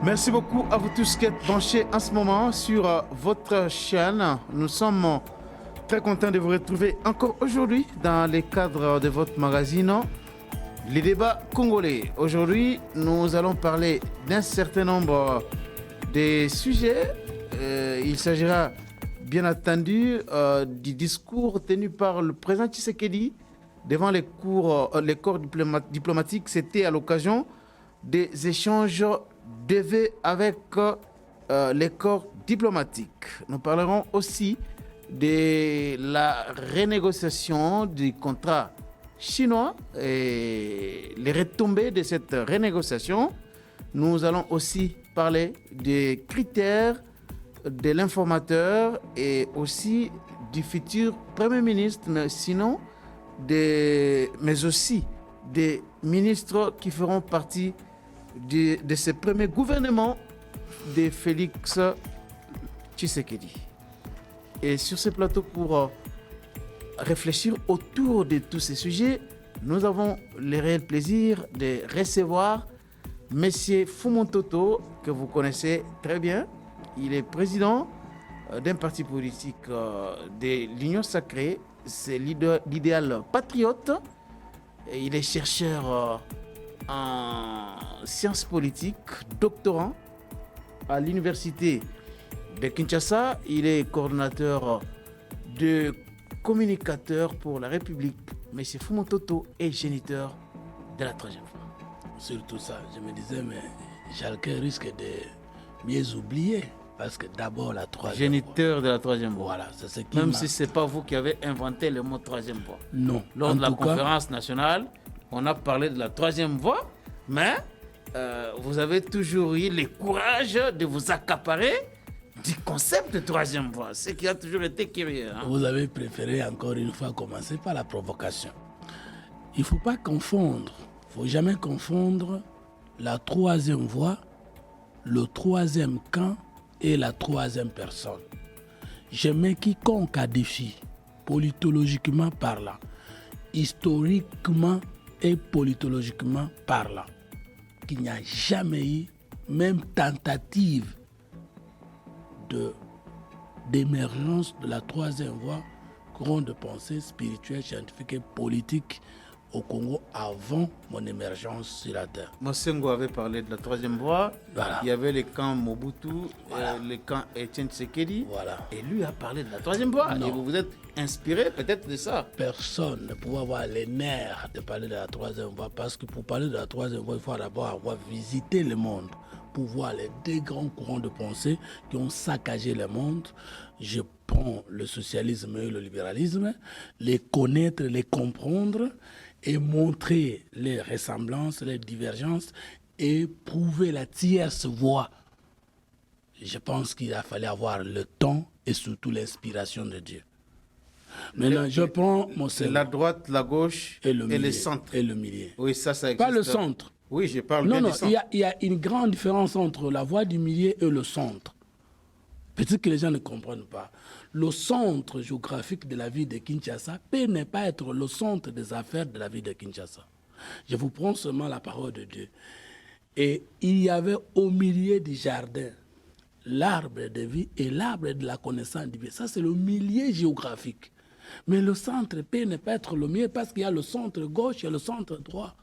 Merci beaucoup à vous tous qui êtes branchés en ce moment sur votre chaîne. Nous sommes très contents de vous retrouver encore aujourd'hui dans les cadres de votre magazine Les Débats Congolais. Aujourd'hui, nous allons parler d'un certain nombre de sujets. Il s'agira bien entendu du discours tenu par le président Tshisekedi devant les corps diplomatiques. C'était à l'occasion des échanges devait avec les corps diplomatiques. Nous parlerons aussi de la renégociation du contrat chinois et les retombées de cette renégociation. Nous allons aussi parler des critères de l'informateur et aussi du futur Premier ministre, mais aussi des ministres qui feront partie de ce premier gouvernement de Félix Tshisekedi. Et sur ce plateau, pour réfléchir autour de tous ces sujets, nous avons le réel plaisir de recevoir M. Fumontoto, que vous connaissez très bien. Il est président d'un parti politique de l'Union Sacrée, c'est l'idéal patriote. Et il est chercheur en sciences politiques, doctorant à l'université de Kinshasa. Il est coordonnateur de communicateurs pour la République. M. Fumontoto est géniteur de la troisième fois. Surtout ça, je me disais, mais Jalquin risque de mieux oublier. Parce que d'abord la troisième géniteur voie. De la troisième voie. Voilà, c'est ce qui même si ce n'est pas vous qui avez inventé le mot troisième voie. Non. Lors de la conférence nationale, on a parlé de la troisième voie, mais vous avez toujours eu le courage de vous accaparer du concept de troisième voie, ce qui a toujours été curieux. Hein? Vous avez préféré encore une fois commencer par la provocation. Il ne faut pas confondre, il ne faut jamais confondre la troisième voie, le troisième camp et la troisième personne. Je mets quiconque à défi, politologiquement parlant, historiquement et politologiquement parlant, qu'il n'y a jamais eu même tentative d'émergence de la troisième voie, courant de pensée spirituelle, scientifique et politique au Congo avant mon émergence sur la terre. Mosengo avait parlé de la troisième voie. Voilà. Il y avait le camp Mobutu, voilà. Le camp Etienne Tshisekedi. Voilà. Et lui a parlé de la troisième voie. Non. Et vous vous êtes inspiré peut-être de ça. Personne ne pouvait avoir les nerfs de parler de la troisième voie, parce que pour parler de la troisième voie, il faut d'abord avoir visité le monde pour voir les deux grands courants de pensée qui ont saccagé le monde. Je prends le socialisme et le libéralisme, les connaître, les comprendre et montrer les ressemblances, les divergences et prouver la tierce voie. Je pense qu'il a fallu avoir le temps et surtout l'inspiration de Dieu. Maintenant, je prends mon cerveau. La droite, la gauche et le centre. Et le milieu. Oui, ça existe. Pas le centre. Oui, je parle bien du centre. Il y a une grande différence entre la voie du milieu et le centre. Peut-être que les gens ne comprennent pas. Le centre géographique de la ville de Kinshasa peut ne pas être le centre des affaires de la ville de Kinshasa. Je vous prends seulement la parole de Dieu. Et il y avait au milieu du jardin l'arbre de vie et l'arbre de la connaissance divine. Ça, c'est le milieu géographique. Mais le centre peut ne pas être le milieu parce qu'il y a le centre gauche et le centre droit.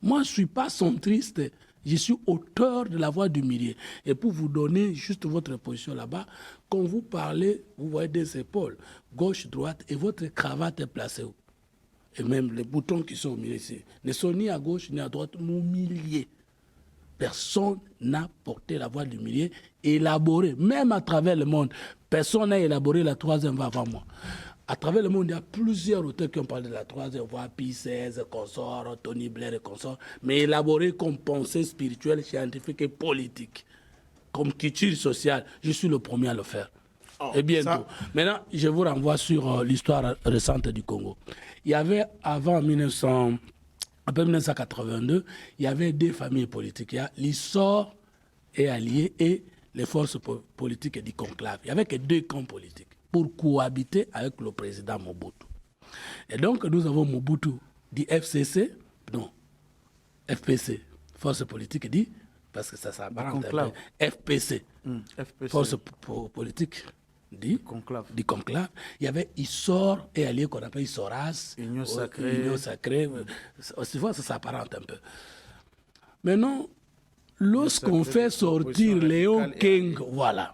Moi, je ne suis pas centriste. Je suis auteur de la voie du milieu. Et pour vous donner juste votre position là-bas, quand vous parlez, vous voyez des épaules, gauche, droite, et votre cravate est placée où? Et même les boutons qui sont au milieu ici ne sont ni à gauche ni à droite, mais au milieu. Personne n'a porté la voie du milieu, élaboré, même à travers le monde. Personne n'a élaboré la troisième voie avant moi. À travers le monde, il y a plusieurs auteurs qui ont parlé de la troisième voie, Pie XVI, consort, Tony Blair et consort, mais élaborés comme pensée spirituelle, scientifique et politique, comme culture sociale. Je suis le premier à le faire. Et bientôt. Ça... Maintenant, je vous renvoie sur l'histoire récente du Congo. Il y avait, avant 1982, il y avait deux familles politiques. Il y a l'ISOR et Alliés et les forces politiques du conclave. Il n'y avait que deux camps politiques pour cohabiter avec le président Mobutu. Et donc, nous avons Mobutu dit FCC, non, FPC, force politique dit parce que ça s'apparente un conclave. peu, FPC, FPC. Force politique du conclave. Il y avait Issor et allié qu'on appelle Issoras, Union sacrée. Union sacrée. Ça s'apparente un peu. Maintenant, lorsqu'on fait sortir Léon Keng, voilà.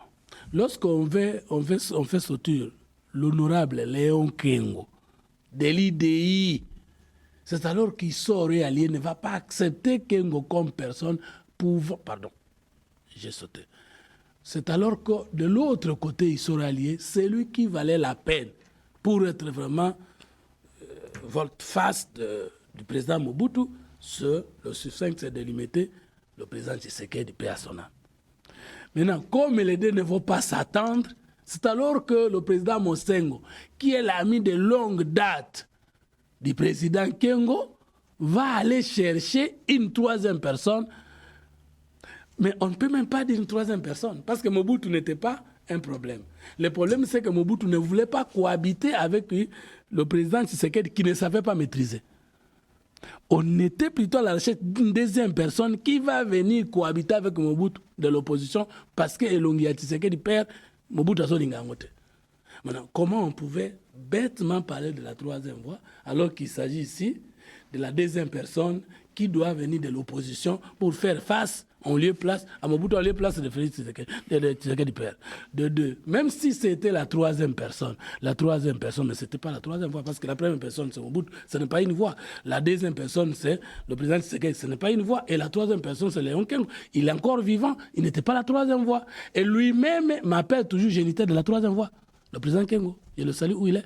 Lorsqu'on fait sortir l'honorable Léon Kengo de l'IDI, c'est alors qu'Issor et allié ne va pas accepter Kengo comme personne pouvant... Pardon, j'ai sauté. C'est alors que de l'autre côté, Issor et allié, c'est lui qui valait la peine pour être vraiment volte-face du président Mobutu. Le suffix s'est délimité, le président Tshisekedi paix à son âme. Maintenant, comme les deux ne vont pas s'attendre, c'est alors que le président Mosengo, qui est l'ami de longue date du président Kengo, va aller chercher une troisième personne. Mais on ne peut même pas dire une troisième personne, parce que Mobutu n'était pas un problème. Le problème, c'est que Mobutu ne voulait pas cohabiter avec le président Tshisekedi qui ne savait pas maîtriser. On était plutôt à la recherche d'une deuxième personne qui va venir cohabiter avec Mobutu de l'opposition parce que Elongi Tshisekedi perd Mobutu à Solingangote. Maintenant, comment on pouvait bêtement parler de la troisième voie alors qu'il s'agit ici de la deuxième personne qui doit venir de l'opposition pour faire face en lieu place à Mobutu, en lieu place de Félix Tshisekedi père. De deux. Même si c'était la troisième personne, mais ce n'était pas la troisième voie, parce que la première personne, c'est Mobutu, ce n'est pas une voie. La deuxième personne, c'est le président Tshisekedi, ce n'est pas une voie. Et la troisième personne, c'est Léon Kengo. Il est encore vivant, il n'était pas la troisième voie. Et lui-même m'appelle toujours géniteur de la troisième voie. Le président Kengo, je le salue où il est.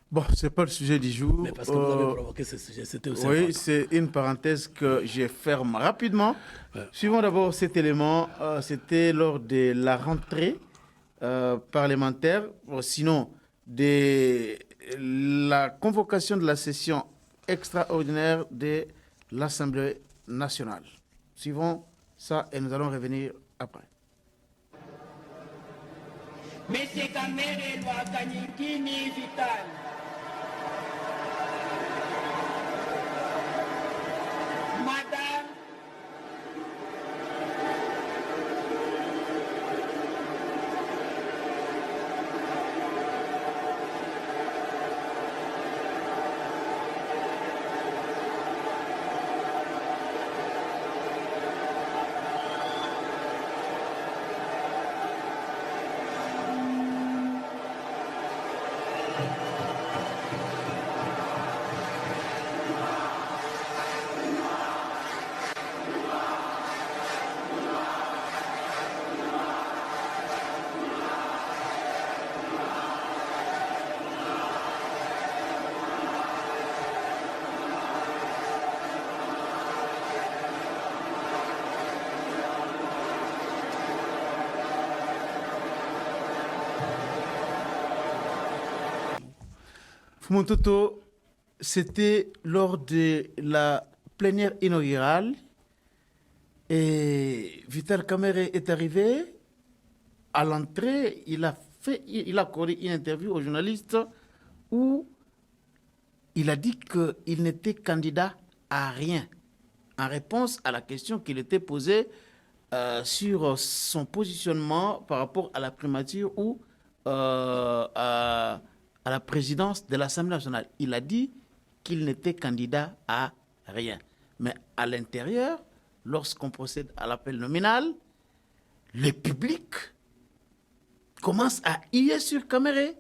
Bon, ce n'est pas le sujet du jour. Mais parce que vous avez provoqué ce sujet, c'était aussi Oui, important. c'est une parenthèse que je ferme rapidement. Suivons d'abord cet élément. C'était lors de la rentrée parlementaire, sinon de la convocation de la session extraordinaire de l'Assemblée nationale. Suivons ça et nous allons revenir après. Monsieur Kamere Lwakanyikini Vital. Madame Fumontoto, c'était lors de la plénière inaugurale et Vital Kamerhe est arrivé. À l'entrée, il a accordé une interview aux journalistes où il a dit qu'il n'était candidat à rien en réponse à la question qu'il était posée sur son positionnement par rapport à la primature ou à la présidence de l'Assemblée nationale. Il a dit qu'il n'était candidat à rien. Mais à l'intérieur, lorsqu'on procède à l'appel nominal, le public commence à huer sur Kamerhe,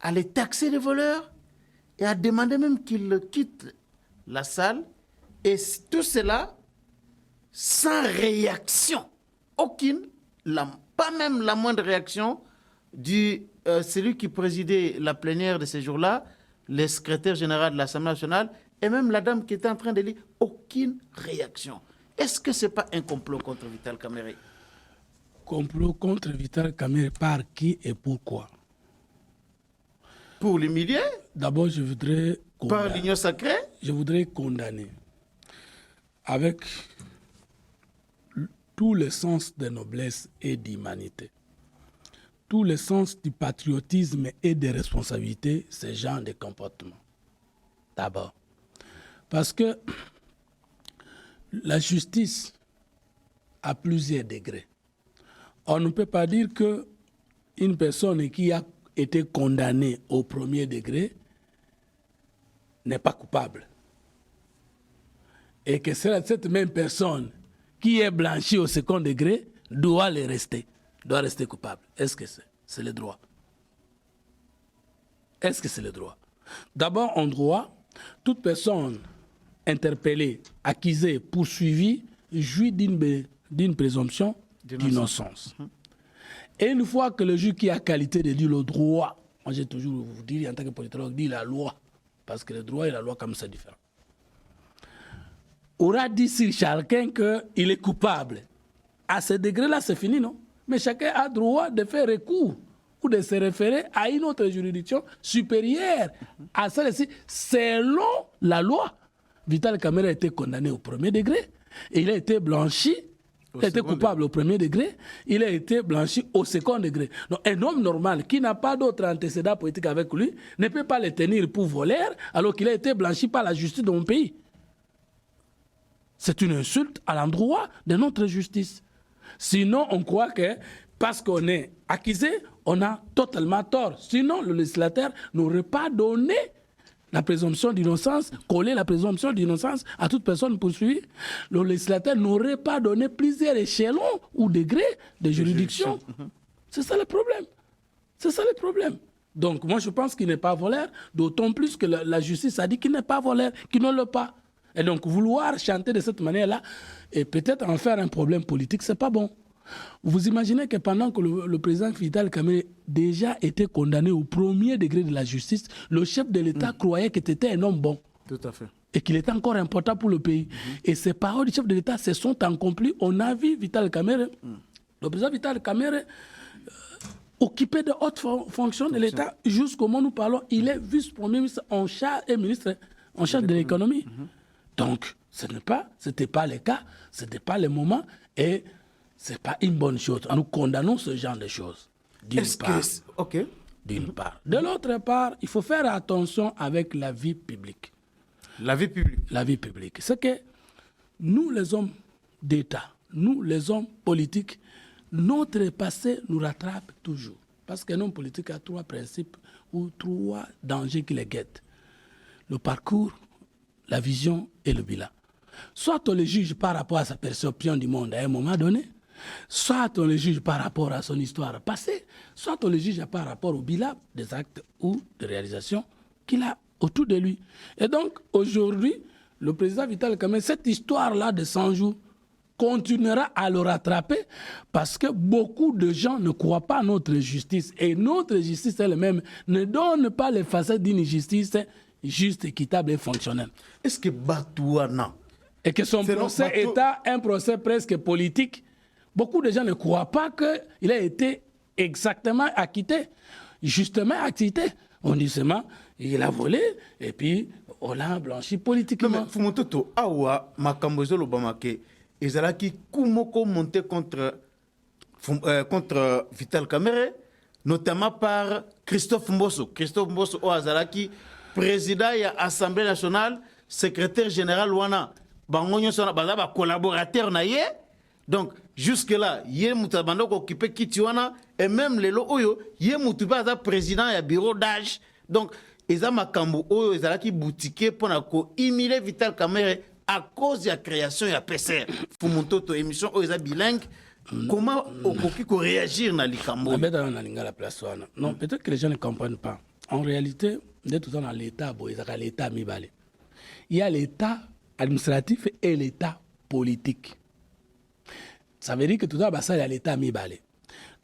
à les taxer de voleurs et à demander même qu'il quitte la salle. Et tout cela sans réaction. Aucune, pas même la moindre réaction du celui qui présidait la plénière de ces jours-là, le secrétaire général de l'Assemblée nationale, et même la dame qui était en train de lire, aucune réaction. Est-ce que ce n'est pas un complot contre Vital Kamerhe? Complot contre Vital Kamerhe par qui et pourquoi? Pour l'humilier? D'abord, je voudrais par l'Union sacrée? Je voudrais condamner avec tout le sens de noblesse et d'humanité, tout le sens du patriotisme et des responsabilités, ce genre de comportement. D'abord, parce que la justice à plusieurs degrés. On ne peut pas dire qu'une personne qui a été condamnée au premier degré n'est pas coupable. Et que cette même personne qui est blanchie au second degré doit rester coupable. Est-ce que c'est le droit? Est-ce que c'est le droit? D'abord, en droit, toute personne interpellée, accusée, poursuivie, jouit d'une présomption d'innocence. Et une fois que le juge qui a qualité de dire le droit, moi j'ai toujours vous dire en tant que politologue, dit la loi, parce que le droit et la loi comme ça c'est différent, aura dit sur chacun qu'il est coupable. À ce degré-là, c'est fini, non? Mais chacun a droit de faire recours ou de se référer à une autre juridiction supérieure à celle-ci, selon la loi. Vital Kamerhe a été condamné au premier degré et il a été blanchi. Il a été coupable au premier degré, il a été blanchi au second degré. Donc, un homme normal qui n'a pas d'autre antécédent politique avec lui ne peut pas le tenir pour voleur alors qu'il a été blanchi par la justice de mon pays. C'est une insulte à l'endroit de notre justice. Sinon, on croit que parce qu'on est accusé, on a totalement tort. Sinon, le législateur n'aurait pas donné la présomption d'innocence, coller la présomption d'innocence à toute personne poursuivie. Le législateur n'aurait pas donné plusieurs échelons ou degrés de juridiction. C'est ça le problème. C'est ça le problème. Donc, moi, je pense qu'il n'est pas voleur, d'autant plus que la justice a dit qu'il n'est pas voleur, qu'il ne l'est pas. Et donc, vouloir chanter de cette manière-là, et peut-être en faire un problème politique, c'est pas bon. Vous imaginez que pendant que le président Vital Kamerhe déjà était condamné au premier degré de la justice, le chef de l'État croyait que c'était un homme bon. Tout à fait. Et qu'il était encore important pour le pays. Et ces paroles du chef de l'État se sont accomplies. On a vu Vital Kamerhe, le président Vital Kamerhe, occupé de hautes fonctions de l'État jusqu'au moment où nous parlons. Il est vice-premier ministre en charge et ministre en charge de l'économie. Donc, ce n'était pas le cas, ce n'était pas le moment. Et ce n'est pas une bonne chose. Nous condamnons ce genre de choses. D'une part. De l'autre part, il faut faire attention avec la vie publique. La vie publique. La vie publique. C'est que nous, les hommes d'État, nous, les hommes politiques, notre passé nous rattrape toujours. Parce qu'un homme politique a trois principes ou trois dangers qui les guettent. Le parcours, la vision et le bilan. Soit on le juge par rapport à sa perception du monde à un moment donné, soit on le juge par rapport à son histoire passée, soit on le juge par rapport au bilan des actes ou des réalisations qu'il a autour de lui. Et donc, aujourd'hui, le président Vital Kamerhe, cette histoire-là de 100 jours, continuera à le rattraper parce que beaucoup de gens ne croient pas à notre justice. Et notre justice elle-même ne donne pas les facettes d'une justice juste, équitable et fonctionnelle. Est-ce que Batouana... Et que son procès est un procès presque politique. Beaucoup de gens ne croient pas qu'il a été exactement acquitté, justement acquitté. On dit seulement, il a volé et puis on l'a blanchi politiquement. Non mais Fumototo, awa makambozo lobamake, ezalaki kumoko monté contre Vital Kamerhe, notamment par Christophe Mbosso. Christophe Mbosso azalaki président de l'Assemblée nationale, secrétaire général wana. Bangonyo sona bazaba collaborateur na ye. Donc jusque là, yé mutabando ko occupé kitiwana et même lelo oyo yé mutuba za président ya bureau d'âge. Donc eza makambo oyo ezalaki boutiqué pona ko imile Vital Kamerhe à cause de la création de la PCR. Fumuntoto émission oyo eza bilingue. Comment okoki ko réagir na likambo? Non, peut-être que les gens ne comprennent pas. En réalité, on est tout dans l'état, l'état mibale. Il y a l'état administratif et l'état politique. Ça veut dire que tout ça, il y a l'état mibale.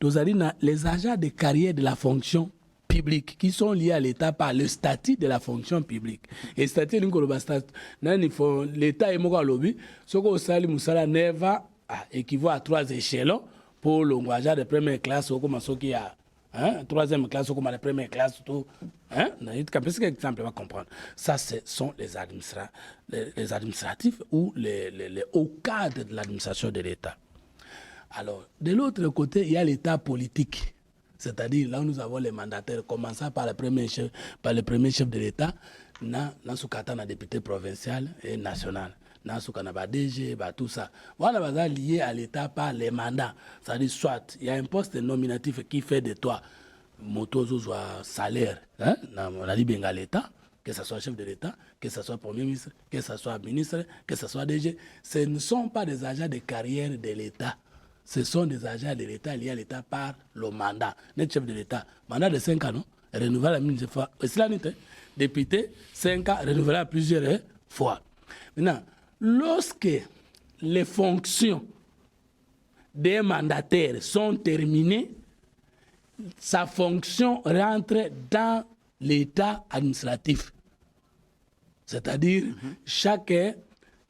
Nous avons les agents de carrière de la fonction publique qui sont liés à l'état par le statut de la fonction publique. Et le statut de l'état est mort à l'objet. Ce que Sali Moussala Neva équivaut à 3 échelons pour le agent de première classe ou comme ce qui a. Troisième classe, comme la première classe, tout. C'est exemple, va comprendre. Ça, ce sont les administratifs ou les hauts cadres de l'administration de l'État. Alors, de l'autre côté, il y a l'État politique. C'est-à-dire, là où nous avons les mandataires, commençant par le premier chef de l'État, dans ce cas, on a député provincial et national. Nasuka na ba DG, tout ça. Voilà, baza lié à l'État par les mandats. C'est-à-dire, soit il y a un poste nominatif qui fait de toi motozo soit salaire, hein, on a dit bien l'État, que ce soit chef de l'État, que ce soit Premier ministre, que ce soit ministre, que ce soit DG. Ce ne sont pas des agents de carrière de l'État. Ce sont des agents de l'État liés à l'État par le mandat. Net chef de l'État, mandat de 5 ans, non? Renouvelé à 1000 fois. Député, 5 ans, renouvelé à plusieurs fois. Maintenant, lorsque les fonctions des mandataires sont terminées, sa fonction rentre dans l'État administratif. C'est-à-dire, chaque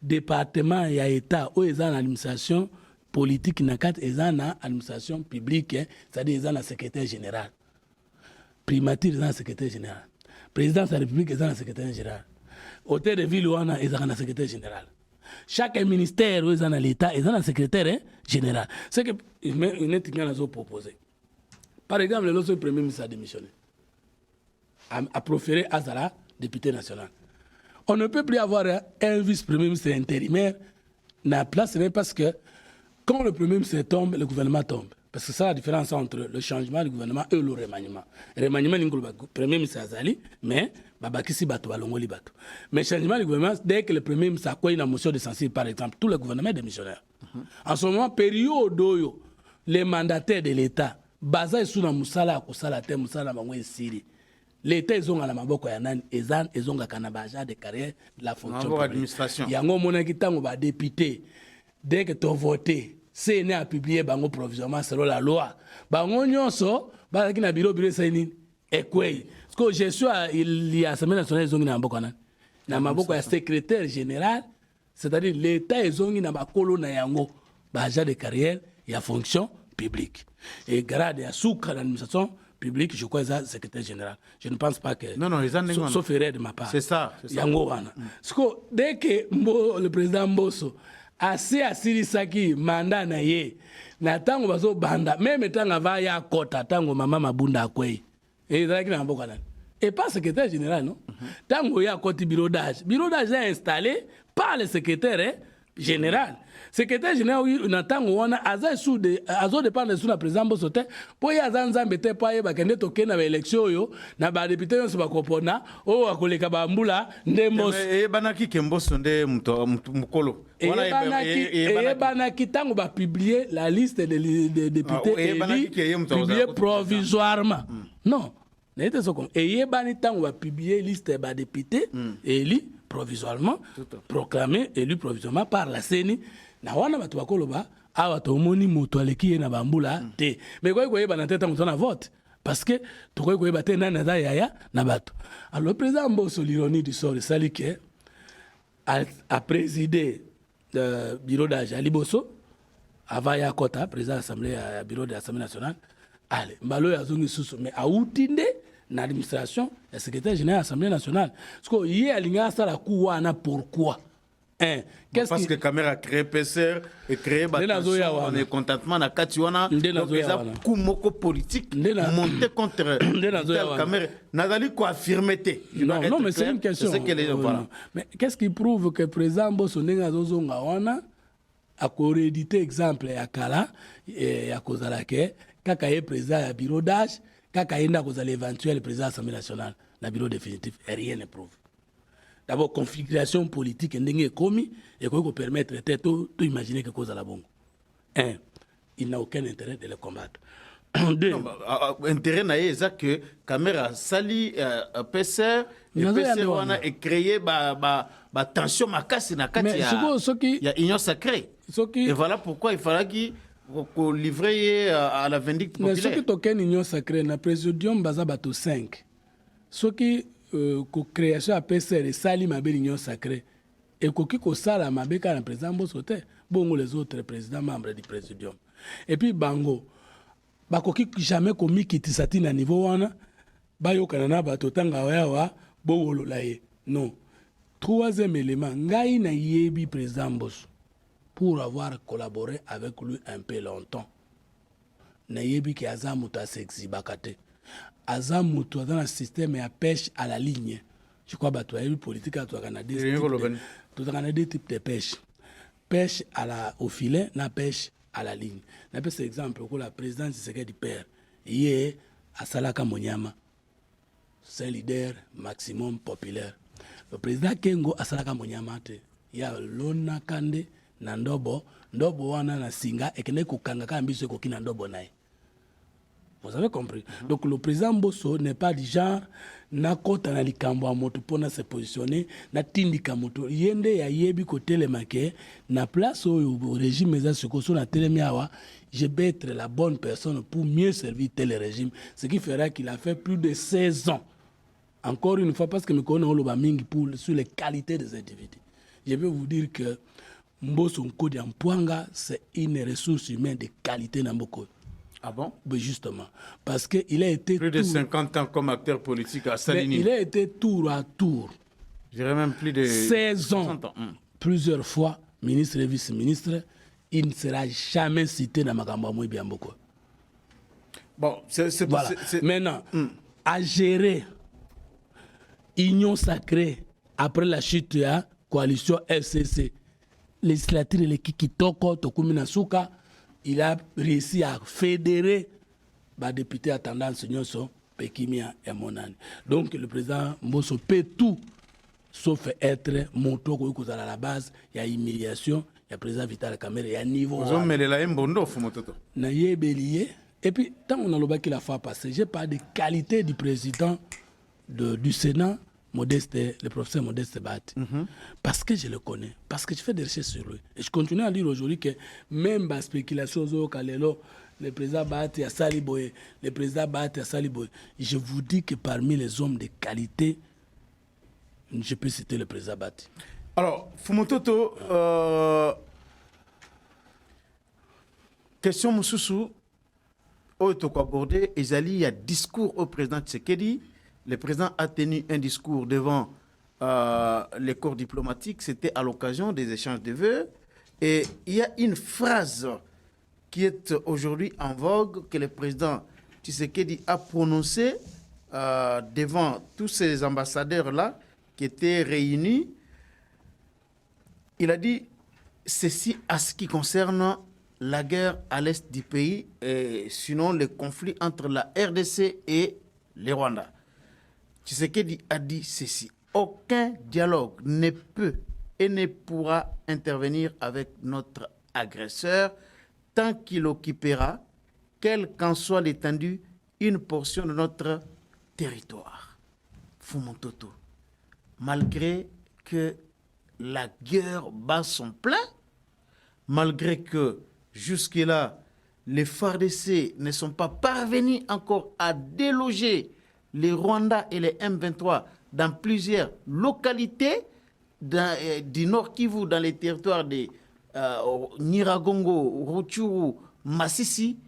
département et État où ils ont l'administration politique, ils ont l'administration publique, c'est-à-dire ils ont le secrétaire général. Primature, ils ont le secrétaire général. Président de la République, ils ont le secrétaire général. Hôtel de ville, ils ont le secrétaire général. Chaque ministère où ils ont l'État, ils ont le secrétaire général. C'est que ils ont proposé. Par exemple, lorsque le Premier ministre a démissionné, a proféré Azara, député national. On ne peut plus avoir un vice-premier ministre intérimaire dans la place, parce que quand le Premier ministre tombe, le gouvernement tombe. Parce que c'est la différence entre le changement du gouvernement et le remaniement. Le remaniement, le Premier ministre Azali, mais Babakisi Bato, Balongoli Bato. Mais le changement du gouvernement, dès que le Premier ministre a quoi une motion de censure, par exemple, tout le gouvernement est démissionnaire. En ce moment, période où les mandataires de l'État, basé sur la musala kusala te musala mangwe siri l'État ils ont à la maboko ya nani ils ont kanabaja de carrière la fonction administration yango mona kitango ba député dès que tu voté CNE a publié bango provisoirement selon la loi bango nyonso ba ki na bureau ça nini ekwei parce que je suis il y a Assemblée nationale ils ont na maboko na maboko ya secrétaire général, c'est-à-dire l'État ils ont na bakolo na yango baja de carrière ya fonction publique. Et grâce à Soukra, l'administration publique, je crois que c'est le secrétaire général. Je ne pense pas que... Non, ils ont sauf erreur de ma part. C'est ça. Yango wana. Parce que dès que le président Mbosso assez asilisaki mandat na ye, na tango baso banda, même tango va ya kota, tango mama mabunda akwei. Et ils ont mboka nani. Et pas secrétaire général, non? Tango ya koti bureau d'âge. Bureau d'âge est installé par le secrétaire général. Secrétaire général natango wana aza sous de azo dépendre sous la président Bosote po ya zanzambe te pa ye bakende toke na élection yo na ba député yo ba kopona o akoleka ba mbula ndembo e banaki kemboso nde mukolo wana e banaki tango ba publier la liste des députés publier provisoirement non n'était ce comme et bani tango ba publier liste ba députés élus provisoirement proclamé élu provisoirement par la CENI na wana batu bakoloba awa tomoni moto aleki ye na bambula te mais quoi koyeba na tete moto na vote parce que to koy koyeba te na na yaya na batu. Alors le président Mbosso l'ironie du sort sali que a présidé le bureau d'âge à Liboso avant ya kota président de l'Assemblée bureau de l'Assemblée nationale allez mbalo ya zongi susu mais a outinde na administration et secrétaire général de l'Assemblée nationale parce que hier alinga sala kuwana pourquoi parce que Caméra a créé PCR et créé on est contentement na Katiwana donc les kumoko politique monter contre Caméra Nadali quoi affirmer non mais c'est une question mais qu'est-ce qui prouve que président Mbosso Nenga Zozonga wana a réédité exemple ya kala ya kozala ke kaka ye président ya bureau d'âge kaka yenda kozala éventuel président de l'Assemblée nationale na bureau définitif et rien ne prouve. D'abord, configuration politique est commis et qu'on peut permettre de imaginer que cause à la bonne. Il n'a aucun intérêt de le combattre. Deux, intérêt c'est que Caméra sali PCR et PCR est créé tension makasi na kati ya union sacrée. Et voilà pourquoi il fallait qu'on livre à la vindicte populaire. Mais ce qui est une union sacrée, na présidium baza bato 5. Ce qui création à PCR et sali ma belle union sacrée et ko sala ma beka na président Mbosso te bongo les autres présidents membres du présidium et puis bango bakoki jamais komi kitisati na niveau wana bayokana na bato tanga wa bowolola ye non. Troisième élément ngai na yebi président Mbosso pour avoir collaboré avec lui un peu longtemps na yebi ki azamuta sexy bakate aza mutu dans le système ya pêche à la ligne Je crois que la politique a deux types de pêche. Pêche au filet, na pêche à la ligne. Na pêche, c'est exemple pour la présidente du père. Il est à Salaka Monyama. C'est un leader maximum populaire. Le président Kengo à Salaka Monyama, il y a Lona Kande, Nandobo, Ndobo wana na Singa, et Kene Kukanga Kambiso Koki Nandobo Nae. Vous avez compris. Donc le président Bosso n'est pas du genre na kota na likambo moto pona se positionner na tindika moto yende ya yebi côté le maké na place au régime za sokoso na telemiawa je vais être la bonne personne pour mieux servir tel régime, ce qui fera qu'il a fait plus de 16 ans. Encore une fois parce que nous connaissons le bamingi pour sur les qualités des individus. Je vais vous dire que Mbosso Nkodi Mpuanga c'est une ressource humaine de qualité na Mboko. Ah bon? Ben justement. Parce qu'il a été. Plus de 50 ans comme acteur politique à Saligny. Il a été tour à tour. Je dirais même plus de 16 ans. Plusieurs fois, ministre et vice-ministre, il ne sera jamais cité dans Makambo Mouibi Mboko. Bon, c'est voilà. Maintenant, à gérer Union sacrée après la chute de la coalition FCC, législature et les Kikitoko, Tokumina Souka, il a réussi à fédérer les députés à tendance Nyonso, Pekimia et Monani. Donc le président Mbosso peut tout, sauf être monto à la base. Il y a humiliation, il y a président Vital Kamerhe, il y a niveau. Vous avez la Mbondo, Fumototo. Et puis, tant qu'on a le bac qu'il a fait passer, je parle des qualités du président du Sénat, le professeur Modeste Bati, parce que je le connais, parce que je fais des recherches sur lui. Et je continue à dire aujourd'hui que même la spéculation au Kalelo, le président Bati à Saliboye, le président Bati à Saliboye, je vous dis que parmi les hommes de qualité, je peux citer le président Bati. Alors, Fumototo, question Moussoussou, au Toko abordé, il y a discours au président Tshisekedi. Le président a tenu un discours devant les corps diplomatiques. C'était à l'occasion des échanges de vœux. Et il y a une phrase qui est aujourd'hui en vogue que le président Tshisekedi a prononcée devant tous ces ambassadeurs-là qui étaient réunis. Il a dit ceci à ce qui concerne la guerre à l'est du pays, et sinon le conflit entre la RDC et le Rwanda. Tshisekedi a dit ceci: aucun dialogue ne peut et ne pourra intervenir avec notre agresseur tant qu'il occupera, quelle qu'en soit l'étendue, une portion de notre territoire. Fumototo, malgré que la guerre bat son plein, malgré que jusque-là, les FARDC ne sont pas parvenus encore à déloger les Rwandais et les M23 dans plusieurs localités du Nord Kivu, dans les territoires de Nyiragongo, Rutshuru, Massissi,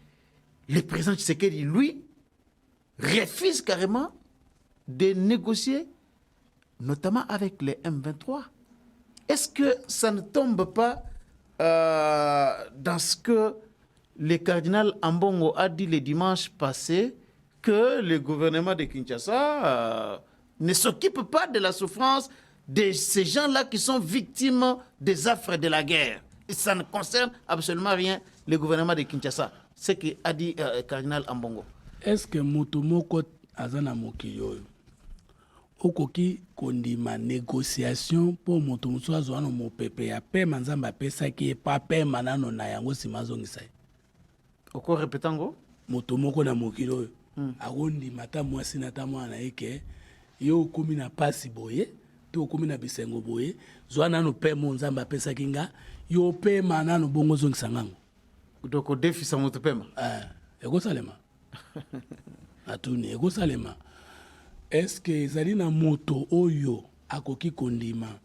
le président Tshisekedi, lui, refuse carrément de négocier, notamment avec les M23. Est-ce que ça ne tombe pas dans ce que le cardinal Ambongo a dit le dimanche passé, que le gouvernement de Kinshasa ne s'occupe pas de la souffrance de ces gens-là qui sont victimes des affres de la guerre. Et ça ne concerne absolument rien le gouvernement de Kinshasa. Ce qu'a dit le cardinal Ambongo. Est-ce que Motomoko Azana Mokiyo okoki kondima négociation pour Motomoso Azwana mo pepe ya pe manzamba pesa ki pa pe manano na yango simazongisa. Oko répétango Motomoko na Mokiyo agondi mata mwasi na tamwana eke yo komi na pasi boye to komi na bisengo boye zwana no pe monzamba pesa kinga yo pe manano bongo zongisa ngango doko defi sa moto pema ego salema atuni ego salema. Est-ce que ezali na moto oyo akoki kondima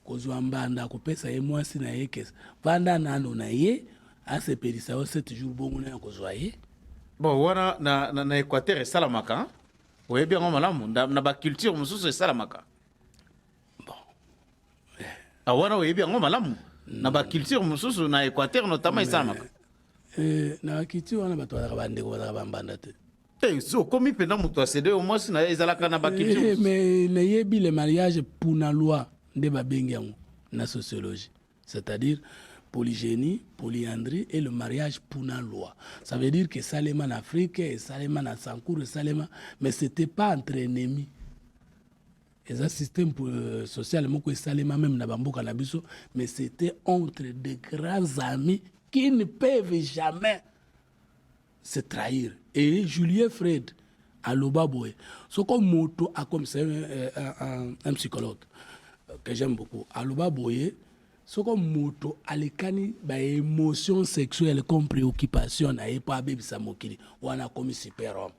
kozwa mbanda kopesa ye mwasi na ye kesa vanda nano na ye asepelisa o 7 jours bongo na kozwa ye. Bon, wana na Équateur et Salamaka, oui bien on malamu na ba culture mususu Salamaka. Bon. Ah wana oui bien on malamu na ba culture mususu na Équateur notamment Salamaka. Na culture wana bato ba bande ko ba bambanda te. so comme il peut dans moto céder au moins na ezalaka na bakiti. Mais neyebi le mariage pour la loi de babengi na sociologie. C'est-à-dire polygénie, polyandrie et le mariage pour la loi. Ça veut dire que Salema en Afrique, et Salema en Sankour, et Salema, mais c'était pas entre ennemis. Et ça système social que Salema même na bamboka na biso, mais c'était entre de grands amis qui ne peuvent jamais se trahir. Et Julien Fred à Lobaboé, ce comme moto a comme c'est un psychologue que j'aime beaucoup. À Lobaboé, ce comme moto a l'écani ba émotion sexuelle comme préoccupation na pas baby samokili ou on a comme super homme.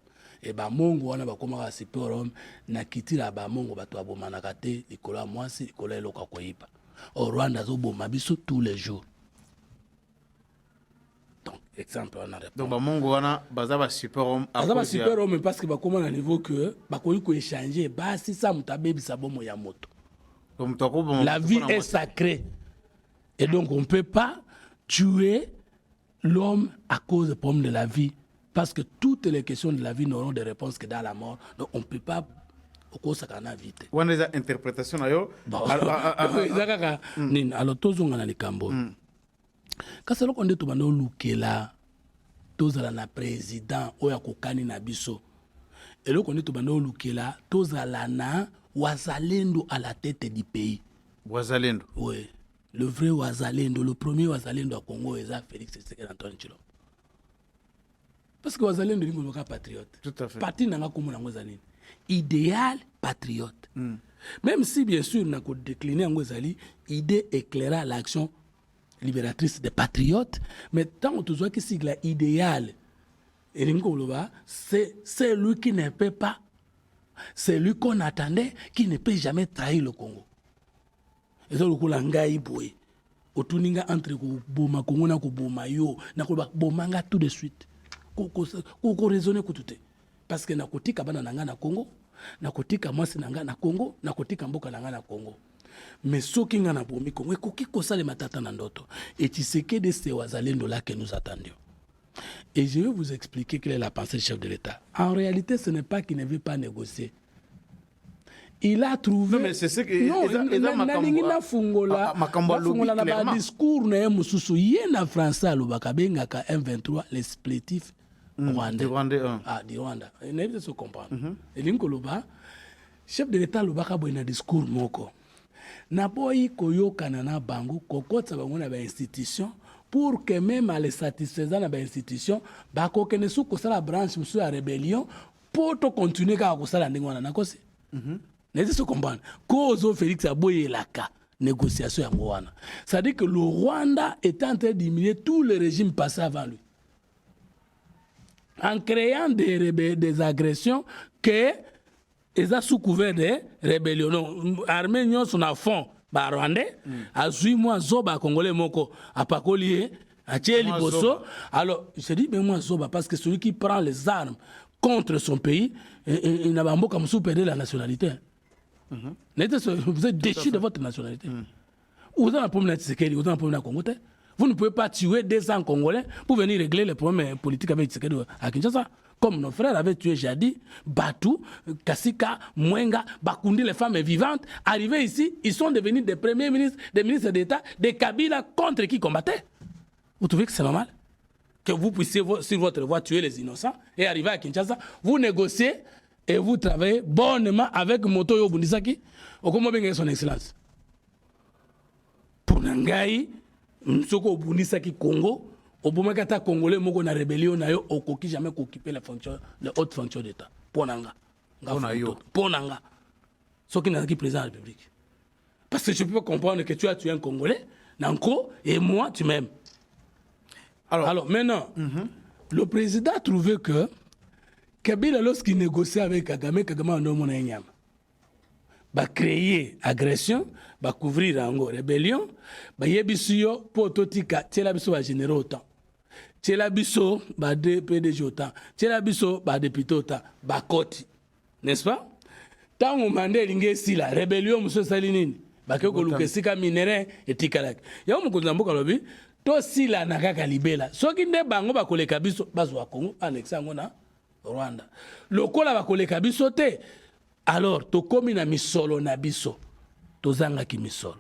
Et ba mongo wana ba koma super homme na kitira ba mongo ba to abomana kate likola mwasi likola eloka koyipa. Au Rwanda zo boma biso tous les jours. Donc exemple on a répondu. Donc ba mongo wana baza ba super homme à cause super homme parce que ba koma na niveau que ba koyi ko échanger ba si ça muta baby sa bomo ya moto. La vie est sacrée. Et donc on ne peut pas tuer l'homme à cause des problèmes de la vie. Parce que toutes les questions de la vie n'auront de réponses que dans la mort. Donc on ne peut pas au cause de la vie. On a des interprétations alors. Alors tous on a les cambos. Quand c'est là qu'on dit tout le monde là, tous on a président ou ya kokani na biso. Et là qu'on dit tout le monde là, tous on a wazalendo à la tête du pays. Wazalendo. Oui. Le vrai Ouazalendo, le premier Ouazalendo à Congo, c'est Félix Tshisekedi Tshilombo. Parce que Ouazalendo est un patriote. Tout à fait. Parti n'a pas comme un idéal patriote. Même si, bien sûr, on a décliné en Ouazali, idée éclaira l'action libératrice des patriotes, mais tant que tu vois que c'est l'idéal, c'est lui qui ne peut pas, c'est lui qu'on attendait, qui ne peut jamais trahir le Congo. Et ça, le ngai boy. Otuninga entre boma Congo na boma yo na bomanga tout de suite. Ko raisonner ko tout. Parce que na kotika bana nanga na Congo, na kotika mwasi nanga na Congo, na kotika mboka nanga na Congo. Mais soki nga na bomi Congo, ko kiko sale matata na ndoto. Et Tshisekedi c'est wazalendo là que nous attendions. Et je vais vous expliquer quelle est la pensée du chef de l'État. En réalité, ce n'est pas qu'il ne veut pas négocier. Il a trouvé. Non, mais c'est ce que. Non, il a fungola na discours na mususu yena français alobaka bengaka M23 les supplétifs rwandais. Ah, du Rwanda. Il n'a pas se comprendre. Et linkoloba chef de l'État lobaka boy na discours moko. Na boy koyokana na bango kokotsa bango na ba institution pour que même à les satisfaisant na ba institution ba kokene su ko sala branche musu ya rébellion pour to continuer ka ko sala ndingwana na kosi. N'est-ce pas comprendre? Cause Félix Aboye Laka, négociation à Moana. Ça dit que le Rwanda est en train d'humilier tous les régimes passés avant lui. En créant des agressions que ils ont sous couvert des rébellions. Non, Arméniens sont à fond. Rwandais, à 8 mois, Zoba, Congolais, Moko, à Pakolié, à Tchéli Bosso. Alors, je dis, mais moi, Zoba, parce que celui qui prend les armes contre son pays, il n'a pas comme sous perdu la nationalité. Vous êtes déchu de votre nationalité. Vous avez un problème Tshisekedi, vous avez un problème Congo. Vous ne pouvez pas tuer des gens congolais pour venir régler les problèmes politiques avec Tshisekedi à Kinshasa. Comme nos frères avaient tué Jadi, Batou, Kassika, Mwenga, Bakundi, les femmes vivantes. Arrivés ici, ils sont devenus des premiers ministres, des ministres d'État, des Kabila contre qui combattaient. Vous trouvez que c'est normal que vous puissiez sur votre voie tuer les innocents et arriver à Kinshasa, vous négociez et vous travaillez bonnement avec Motoyo Bundisaki, au Komobenge son excellence. Pour Nangai, Msoko Bundisaki Congo, au Boumakata Congolais, Moko na rébellion, na yo, okoki jamais occuper les hautes fonctions d'État. Pour Nanga. Pour Nanga. Ce qui n'a qui président de la République. Parce que je peux comprendre que tu as tué un Congolais, Nanko, et moi, tu m'aimes. Alors maintenant, le président a trouvé que Kabila, lorsqu'il négociait avec Kagame, Kagame a nommé un Nyam. Va créer agression, va couvrir en rébellion, va yebisuyo pour totika, telabiso va générer autant. Telabiso va PDG autant. Telabiso va député autant. Va koti. N'est-ce pas? Tant on mande l'ingé la rébellion, monsieur Salinini, va que le sika minéré et tikalak. Y'a un moukouzambo kalobi. To si la nakaka libela soki nde bango bakoleka biso bazwa Congo annexe ngona Rwanda. Lokola bakoleka biso te. Alors, tokomi na misolo na biso. Tozanga ki misolo.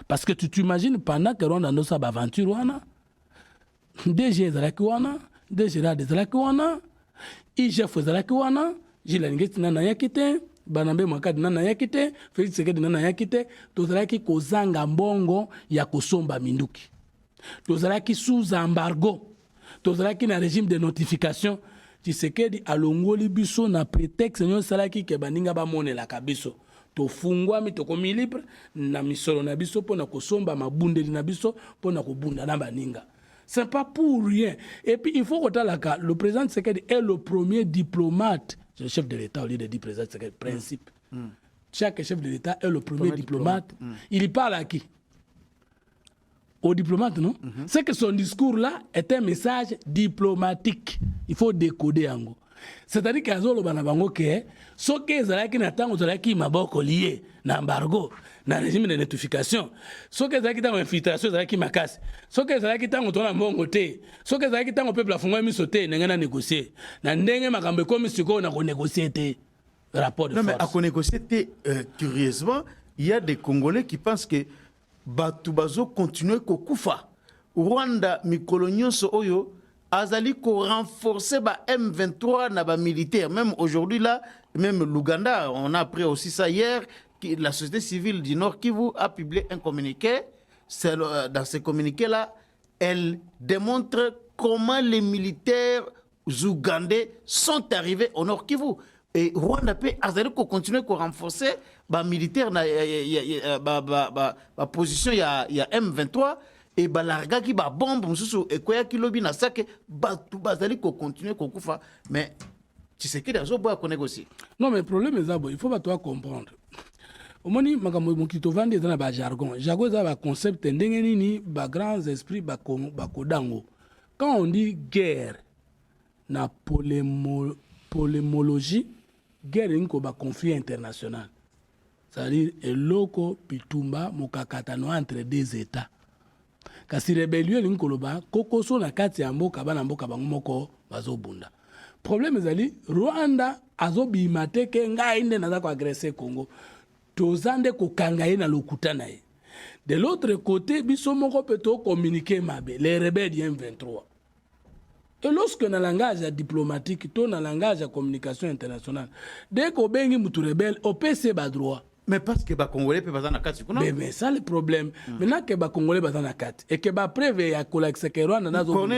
Parce que tu t'imagines pendant que Rwanda no sa aventure wana, DG ezalaki wana, DG Rad ezalaki wana, IGF ezalaki wana, Gilles Ngeti nana yaki te, Banambe Mwakadi nana yaki te, Félix Tshisekedi nana yaki te, tozalaki kozanga mbongo ya kosomba minduki. Tozalaki sous embargo. Tozalaki na régime de notification. Tshisekedi alongoli biso na prétexte nyo salaki ke baninga ba monela kabiso. Tofungwa mi tokomi libre na misolo na biso pona kosomba mabundeli na biso pona kobunda na baninga. C'est pas pour rien. Et puis il faut que le président Tshisekedi est le premier diplomate. Le chef de l'État au lieu de dire président Tshisekedi, principe. Chaque chef de l'État est le premier diplomate. Il parle à qui? Au diplomate, non? C'est que son discours-là est un message diplomatique. Il faut décoder en gros. C'est-à-dire qu'il y a des gens qui sont qui maboko lié na embargo, na régime de notification. Ceux qui ont infiltration, qui makasi. Ceux qui ont tourné mbongo te. Ceux qui ont peuple afunga misote, n'engana négocier. Na ndenge makambe comme siko na négocier te. Rapport de force. Non mais à négocier te, curieusement, il y a des Congolais qui pensent que Batubazo continue kokufa. Rwanda mikolonioso oyo azali ko renforcer ba M23 na ba militaire. Même aujourd'hui là, même l'Ouganda, on a appris aussi ça hier, que la société civile du Nord Kivu a publié un communiqué. Dans ce communiqué-là, elle démontre comment les militaires ougandais sont arrivés au Nord Kivu. Et Rwanda peut continuer à renforcer les militaires la position il y a M23 et larga qui ba bombe mususu et quoi qui lobi na sake tout bazali ko continuer ko kufa mais tu sais que les autres bois négocier. Non mais le problème est il faut pas toi comprendre. Au moins makambo mokito vandi dans ba jargon. Jargon ça ba concept ndenge nini ba grands esprits ba kodango. Quand on dit guerre na polémologie, guerre inko ba conflit international. C'est-à-dire eloko pitumba mokakatano entre deux états. Kasi rébellion linkoloba kokoso na kati ya mboka bana mboka bango moko bazobunda. Problème ezali Rwanda azobima te ke ngai nde naza ko agresser Congo. Tozande ko kangaye na lokuta na ye. De l'autre côté biso moko peto communiquer mabe les rebelles du M23. Et lorsque dans le langage diplomatique, dans le langage de communication internationale, dès qu'on bengi mutu rebelle, on peut se battre droit. Mais parce que les Congolais peuvent pas dans la carte. Mais ça le problème. Maintenant que les Congolais peuvent dans la carte et que les preuves à coller avec Rwanda dans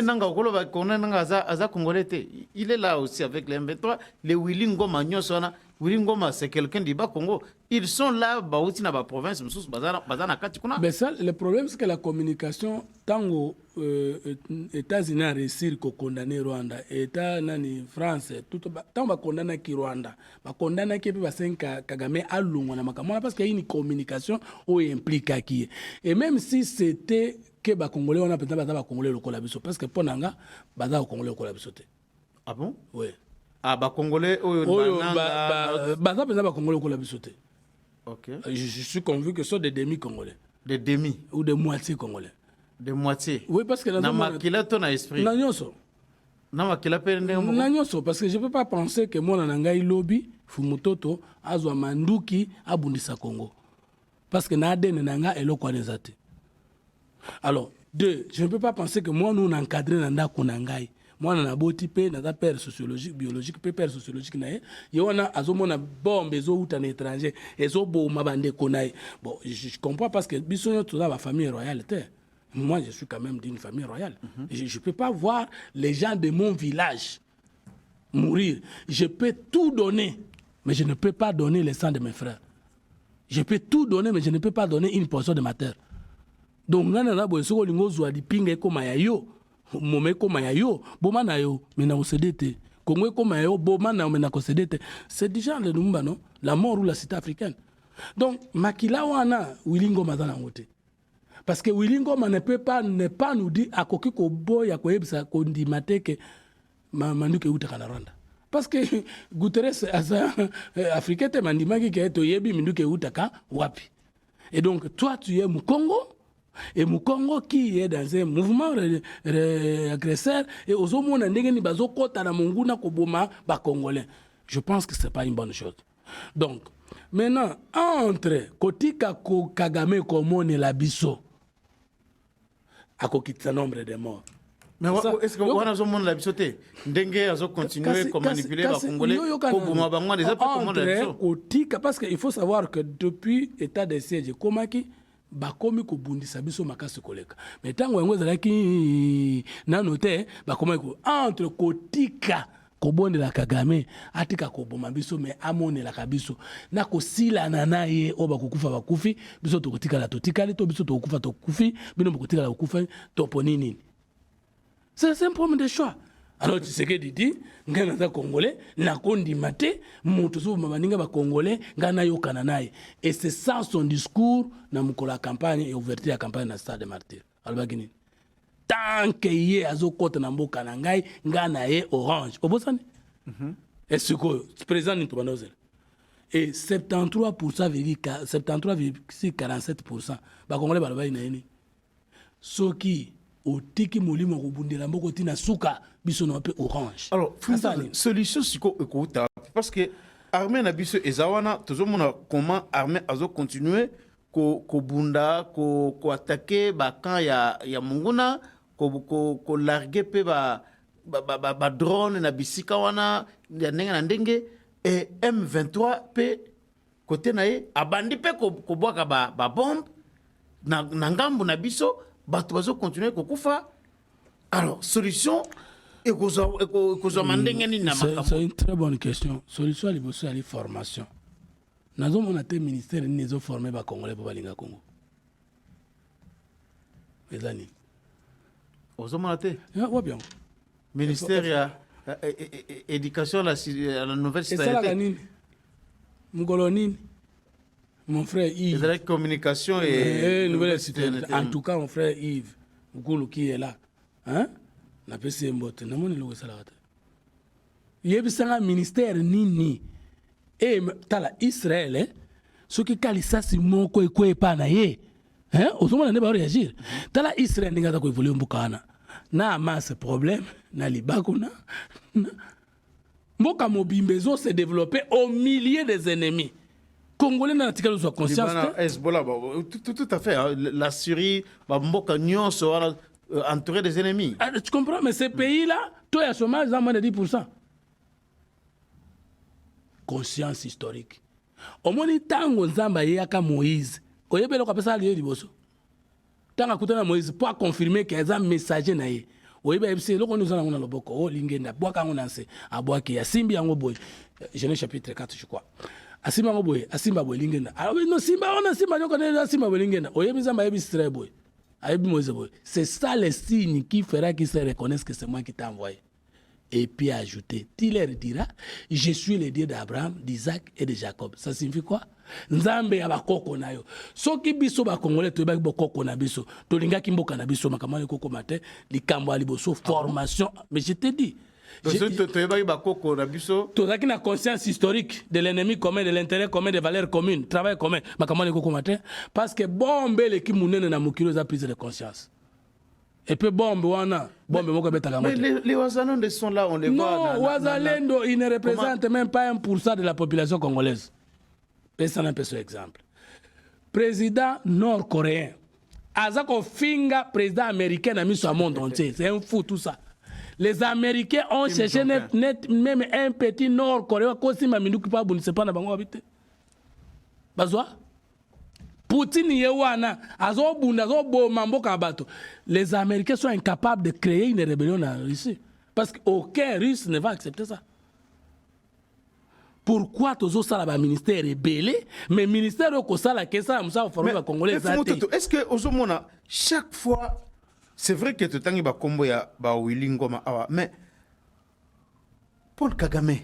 il est là aussi avec les M23. Les Willingo Magnosona, Willingo c'est quelqu'un du bas Congo. Ils sont là, aussi dans la province, mais ça, le problème c'est que la communication, tant que États-Unis ont réussi à condamner Rwanda, États nani France, tout tant que condamner qui Rwanda, condamner qui peut Kagame à Lunga parce qu'il y a une communication qui implique qui. Et même si c'était que les Congolais on a peut-être pas Congolais le collabiso parce que pour nanga baza Congolais le collabiso. Ah bon? Oui. Ah bah Congolais baza peut-être Congolais le collabiso. Ok. Je suis convaincu que ce sont des demi-Congolais. Des demi? Ou des moitiés Congolais. Des moitiés? Oui, parce que... Namakila ton esprit? Nanyoso. Namakila pende Nanyoso, parce que je ne peux pas penser que moi, nanangai lobby, Fumutoto, azwa manduki, abundisa Congo. Parce que nade nanga eloko anezate. Alors, deux, je ne peux pas penser que moi, nous, n'encadrer nanda konangai. Moi, on a beau type, on a père sociologique, biologique, père sociologique. Il y a azomona bombe, ezo ou un étranger, ezo bo mabande konai. Bon, je comprends parce que bisogno tout la famille royale. Moi, je suis quand même d'une famille royale. Je ne peux pas voir les gens de mon village mourir. Je peux tout donner, mais je ne peux pas donner le sang de mes frères. Je peux tout donner, mais je ne peux pas donner une portion de ma terre. Donc, on a besoin de nous dire pingue comme yo. Momé comme yo, bomana yo, mais na osedete. Congo comme yo, bomana mais na osedete. C'est déjà le numba non, la mort ou la cité africaine. Donc makila wana wilingo mazana ngote. Parce que wilingo ne peut pas ne pas nous dire akoki ko boya ko yebisa ko ndimate ke manduke uta na Rwanda. Parce que Guterres asa africain te mandimaki ke to yebi minduke uta ka wapi. Et donc toi tu es mu Congo. Et Mukongo qui est dans un mouvement agresseur et aux hommes ni bazo kota na monguna koboma ba congolais. Je pense que c'est pas une bonne chose. Donc maintenant entre kotika ko Kagame komone la biso akokitisa nombre de morts. Mais est-ce que on a besoin de la bisoté ndenge azo continuer à manipuler les Congolais pour boma bango des autres comment la kotika parce que il faut savoir que depuis état de siège komaki bakomi kobundisa biso makasi koleka mais tango yango ezalaki nano te bakomi entre kotika kobondela Kagame atika koboma biso mais amonelaka biso na kosilana na ye oyo bakokufa bakufi biso tokotikala totikali to biso tokokufa tokufi bino bokotikala bokufa topo nini. C'est un problème de choix. Alors tu sais que dit nga naza congolais na kondima te moto so mabaninga ba congolais nga na yo kananaye et c'est ça son discours na mukola campagne et ouverture la campagne na Stade Martyr. Alors bagini tant que ye azokota na mboka na ngai nga na ye orange obosani et ce que président ni tobanozel et 73,47% ba congolais ba loba ina yeni soki otiki molimo kobundela mboko tina suka biso na pe orange. Alors solution siko ekouta parce que armée na biso ezawana tozomona comment armée azo continuer ko bunda ko attaquer ba camp ya monguna ko larguer pe ba drone na bisika wana ya ndenge na ndenge et M23 pe côté nae abandi pe ko bwaka ba bombe na ngambu na biso bato bazo continuer kokufa. Alors solution et c'est une très bonne question. Solution liboso ali formation. Nazo mona te ministère ni nezo former ba congolais pour balinga Congo. Ezani. Ozo mona te? Ouais bien. Ministère ya éducation la nouvelle citoyenneté. Mugolonini. Mon frère Yves. La communication et nouvelle citoyenneté. En tout cas, mon frère Yves Goulou qui est là. Hein? Na pesi mbote na moni lo sala wata. Yebisanga ministère nini et tala Israël soki kalisa si moko ekwe pa na ye. Hein? Osoma na ba réagir. Tala Israël ndinga za ko évoluer mboka wana. Na masse problème na libako na. Mboka mobimbezo se développer au milieu des ennemis. Congolais n'a pas soit conscience. Tout à fait. La Syrie, Mboka Nyon sera entouré des ennemis. Tu comprends? Mais ces pays-là, toi, il y a chômage à moins de 10%. Conscience historique. Au moins, il y a un Moïse. Il y a un Moïse. Tant que Moïse pour confirmer qu'il y a un messager. Il y a un Genèse chapitre 4, je crois. Asimba boy, Asimba boy lingenda. Ah oui, non, Simba, on a Simba, on connaît Asimba boy lingenda. Oyebisa mayebi stray boy. Ayebi Moïse boy. C'est ça le signe qui fera qu'ils se reconnaissent que c'est moi qui t'ai envoyé. Et puis ajouter, tu leur diras, je suis le Dieu d'Abraham, d'Isaac et de Jacob. Ça signifie quoi? Nzambe ya bakoko na yo. Soki biso ba congolais to ba bakoko na biso. To linga kimboka na biso makamani koko matin, likambo aliboso formation. Mais je te dis tu as une conscience historique de l'ennemi commun, de l'intérêt commun, des valeurs communes, travail commun. Parce que bombe l'équipe mounene na mukilo za prise de conscience. Et puis bombe wana, bombe moko beta mais les Wazalendo sont là, on les voit. Non, Wazalendo, ils ne représentent même pas 1% de la population congolaise. Pensez un peu ce exemple. Président nord-coréen, Azako Finga, président américain, a mis sur le monde entier. C'est un fou tout ça. Les Américains ont cherché même un petit nord-coréen. Poutine les Américains sont incapables de créer une rébellion en Russie. Parce qu'aucun Russe ne va accepter ça. Pourquoi tous ça le ministère est belé, mais le ministère au ça que ça former les Congolais. Est-ce que chaque fois c'est vrai que tu as combo ya ba Willingoma awa mais Paul Kagame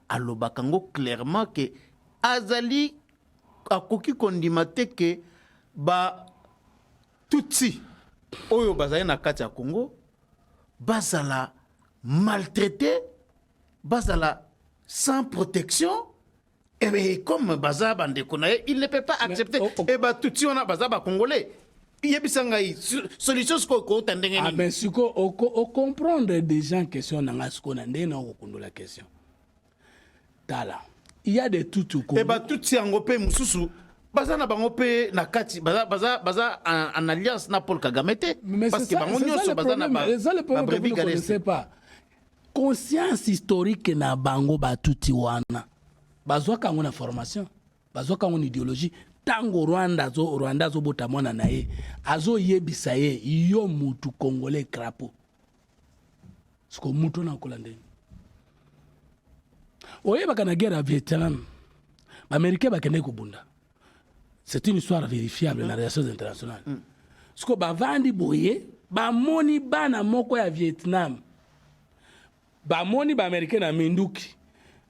a lobakango clairement que azali akoki kondimate que ba tutsi oyo bazali na kati ya Congo bazala maltraité bazala sans protection et comme baza bande konaye il ne peut pas accepter et ba tutsi on a baza ba congolais Yebisangai solution ce ko tandenge Ah ni. ben siko o comprendre des gens question nanga siko na ndena ko kondo la question. Tala. Il y a des tout au Congo. Et bah tout si angopé mususu. Baza na bango pe na kati baza en alliance na Paul Kagame te. Mais Parce c'est que ça, bango c'est nyonso ça le baza na problème. C'est ça le problème que vous ne connaissez pas. Conscience historique na bango batuti wana. Bazwa kango na formation. Bazwa kango na idéologie. Tango Rwanda zo botamona na ye. Azo yebisa ye yo mutu congolais crapaud. Siko mutu na kolande. Oye baka na guerre à Vietnam. Américain bakende kubunda. C'est une histoire vérifiable dans les relations internationales. Siko bavandi boye, bamoni bana moko ya Vietnam. Bamoni ba américain na minduki.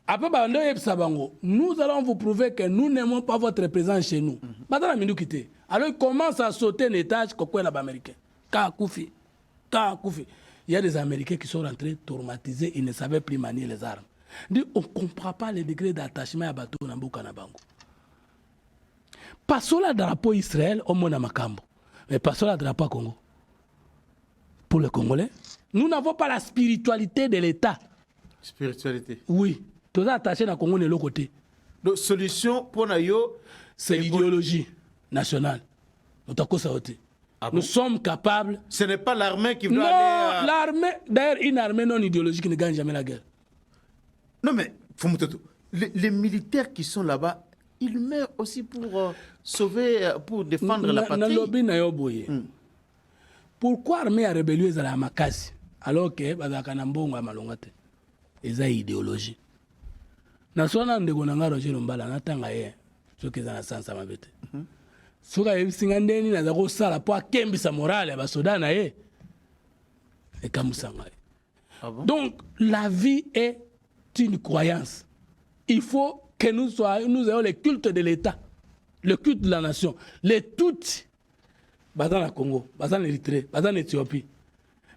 Après bando yebisa bango, nous allons vous prouver que nous n'aimons pas votre présence chez nous. Bata na minduki te. Alors il commence à sauter un étage kokwe la ba américain. Ka kufi. Il y a des Américains qui sont rentrés traumatisés, ils ne savaient plus manier les armes. On ne comprend pas le degré d'attachement à bateau na mboka na bango. Passons le drapeau Israël au Mona Makambo. Mais passons le drapeau Congo. Pour les Congolais, nous n'avons pas la spiritualité de l'État. Spiritualité. Oui. Tout ça attaché à Congo de l'autre côté. Donc solution pour nayo c'est l'idéologie nationale. Nous sommes capables. Ce n'est pas l'armée qui doit non, aller. L'armée, d'ailleurs, une armée non idéologique qui ne gagne jamais la guerre. Non, mais les militaires qui sont là-bas, ils meurent aussi pour sauver, pour défendre la patrie. Pourquoi l'armée a rébellé à la Makasi alors que Badakanambongo a malongate? Ils ont idéologie. Nasona ndegonanga Roger Lombala natanga ye ceux qui ont sens à ma bête. Soka yebisingandeni na zako sala po akembisa morale ya basoda na ye. Et kamusanga. Donc la vie est une croyance. Il faut que nous ayons le culte de l'État, le culte de la nation, les toutes. Bazan la Congo, Bazan l'Érythrée, Bazan l'Éthiopie.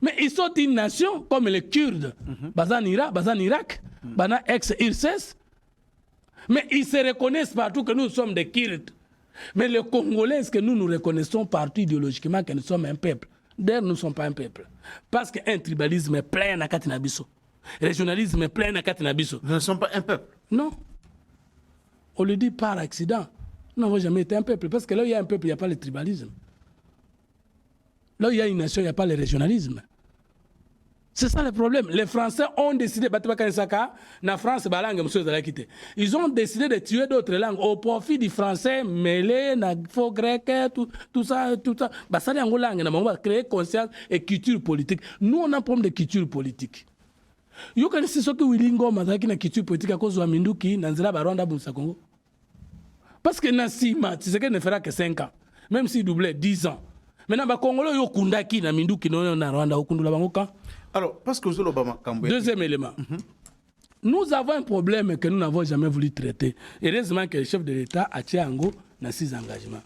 Mais ils sont une nation comme les Kurdes, Bazan Irak, Bazan Irak, Bazan ex-IRSS. Mais ils se reconnaissent partout que nous sommes des Kurdes. Mais les Congolais, est-ce que nous nous reconnaissons partout idéologiquement que nous sommes un peuple? D'ailleurs, nous ne sommes pas un peuple. Parce qu'un tribalisme est plein à Katinabiso. Régionalisme est plein à Katinabiso. Nous ne sommes pas un peuple. Non. On le dit par accident. Nous n'avons jamais été un peuple. Parce que là où il y a un peuple, il n'y a pas le tribalisme. Là où il y a une nation, il n'y a pas le régionalisme. C'est ça le problème. Les Français ont décidé, ils ont décidé de tuer d'autres langues au profit du français, mêlé, faux grec, tout ça. Ça on va créer conscience et culture politique. Nous, on a un problème de culture politique. Vous connaissez ce que Willingo m'a dit culture politique à cause de Minduki, Nanzela Baronda Boussa Congo. Parce que Nassima, tu sais qu'elle ne fera que 5 ans, même s'il doublait 10 ans. Maintenant, les Congolais ont Kundaki, Minduki, na Rwanda, au Kundula Bangoka. Alors, parce que deuxième élément. Nous avons un problème que nous n'avons jamais voulu traiter. Heureusement que le chef de l'État a Tiango dans 6 engagements.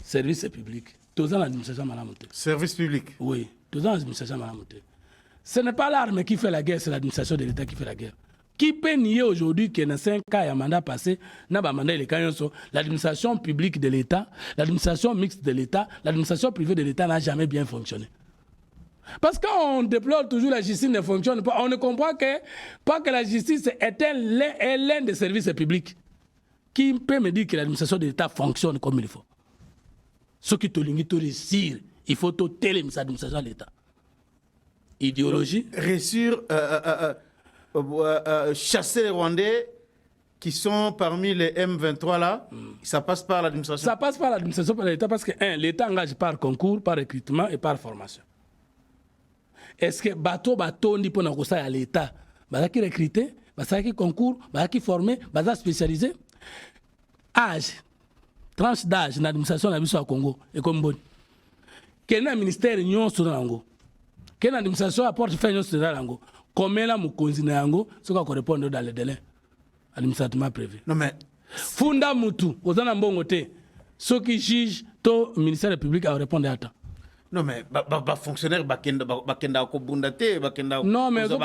Service public. Tous ans l'administration malamoté. Service public. Oui, tous ans l'administration malamoté. Ce n'est pas l'armée qui fait la guerre, c'est l'administration de l'État qui fait la guerre. Qui peut nier aujourd'hui que dans 5 cas, il y a un mandat passé, l'administration publique de l'État, l'administration mixte de l'État, l'administration privée de l'État n'a jamais bien fonctionné. Parce qu'on déplore toujours la justice ne fonctionne pas, on ne comprend pas que la justice est l'un des services publics. Qui peut me dire que l'administration de l'État fonctionne comme il faut? Ce qui te limite réussir, il faut télémiser l'administration de l'État. Idéologie. Réussir, chasser les Rwandais qui sont parmi les M23 là, ça passe par l'administration. Ça passe par l'administration de l'État parce que l'État engage par concours, par recrutement et par formation. Est-ce que bateau ndi pona ko ça à l'État bazaki recruter, bazaki concours, bazaki former, bazaki spécialiser? Âge, tranche d'âge dans l'administration na biso à Congo et comme bon. Quel est le ministère nyonso na ngo? Quelle administration apporte fait nyonso na ngo? Combien la mukonzi na ngo ce qu'on répondre dans le délai administrativement prévu? Non mais funda mutu ozana mbongo te. Ceux qui jugent to ministère public à répondre à temps. Non mais fonctionnaire bakenda ko bundate bakenda. Non mais vous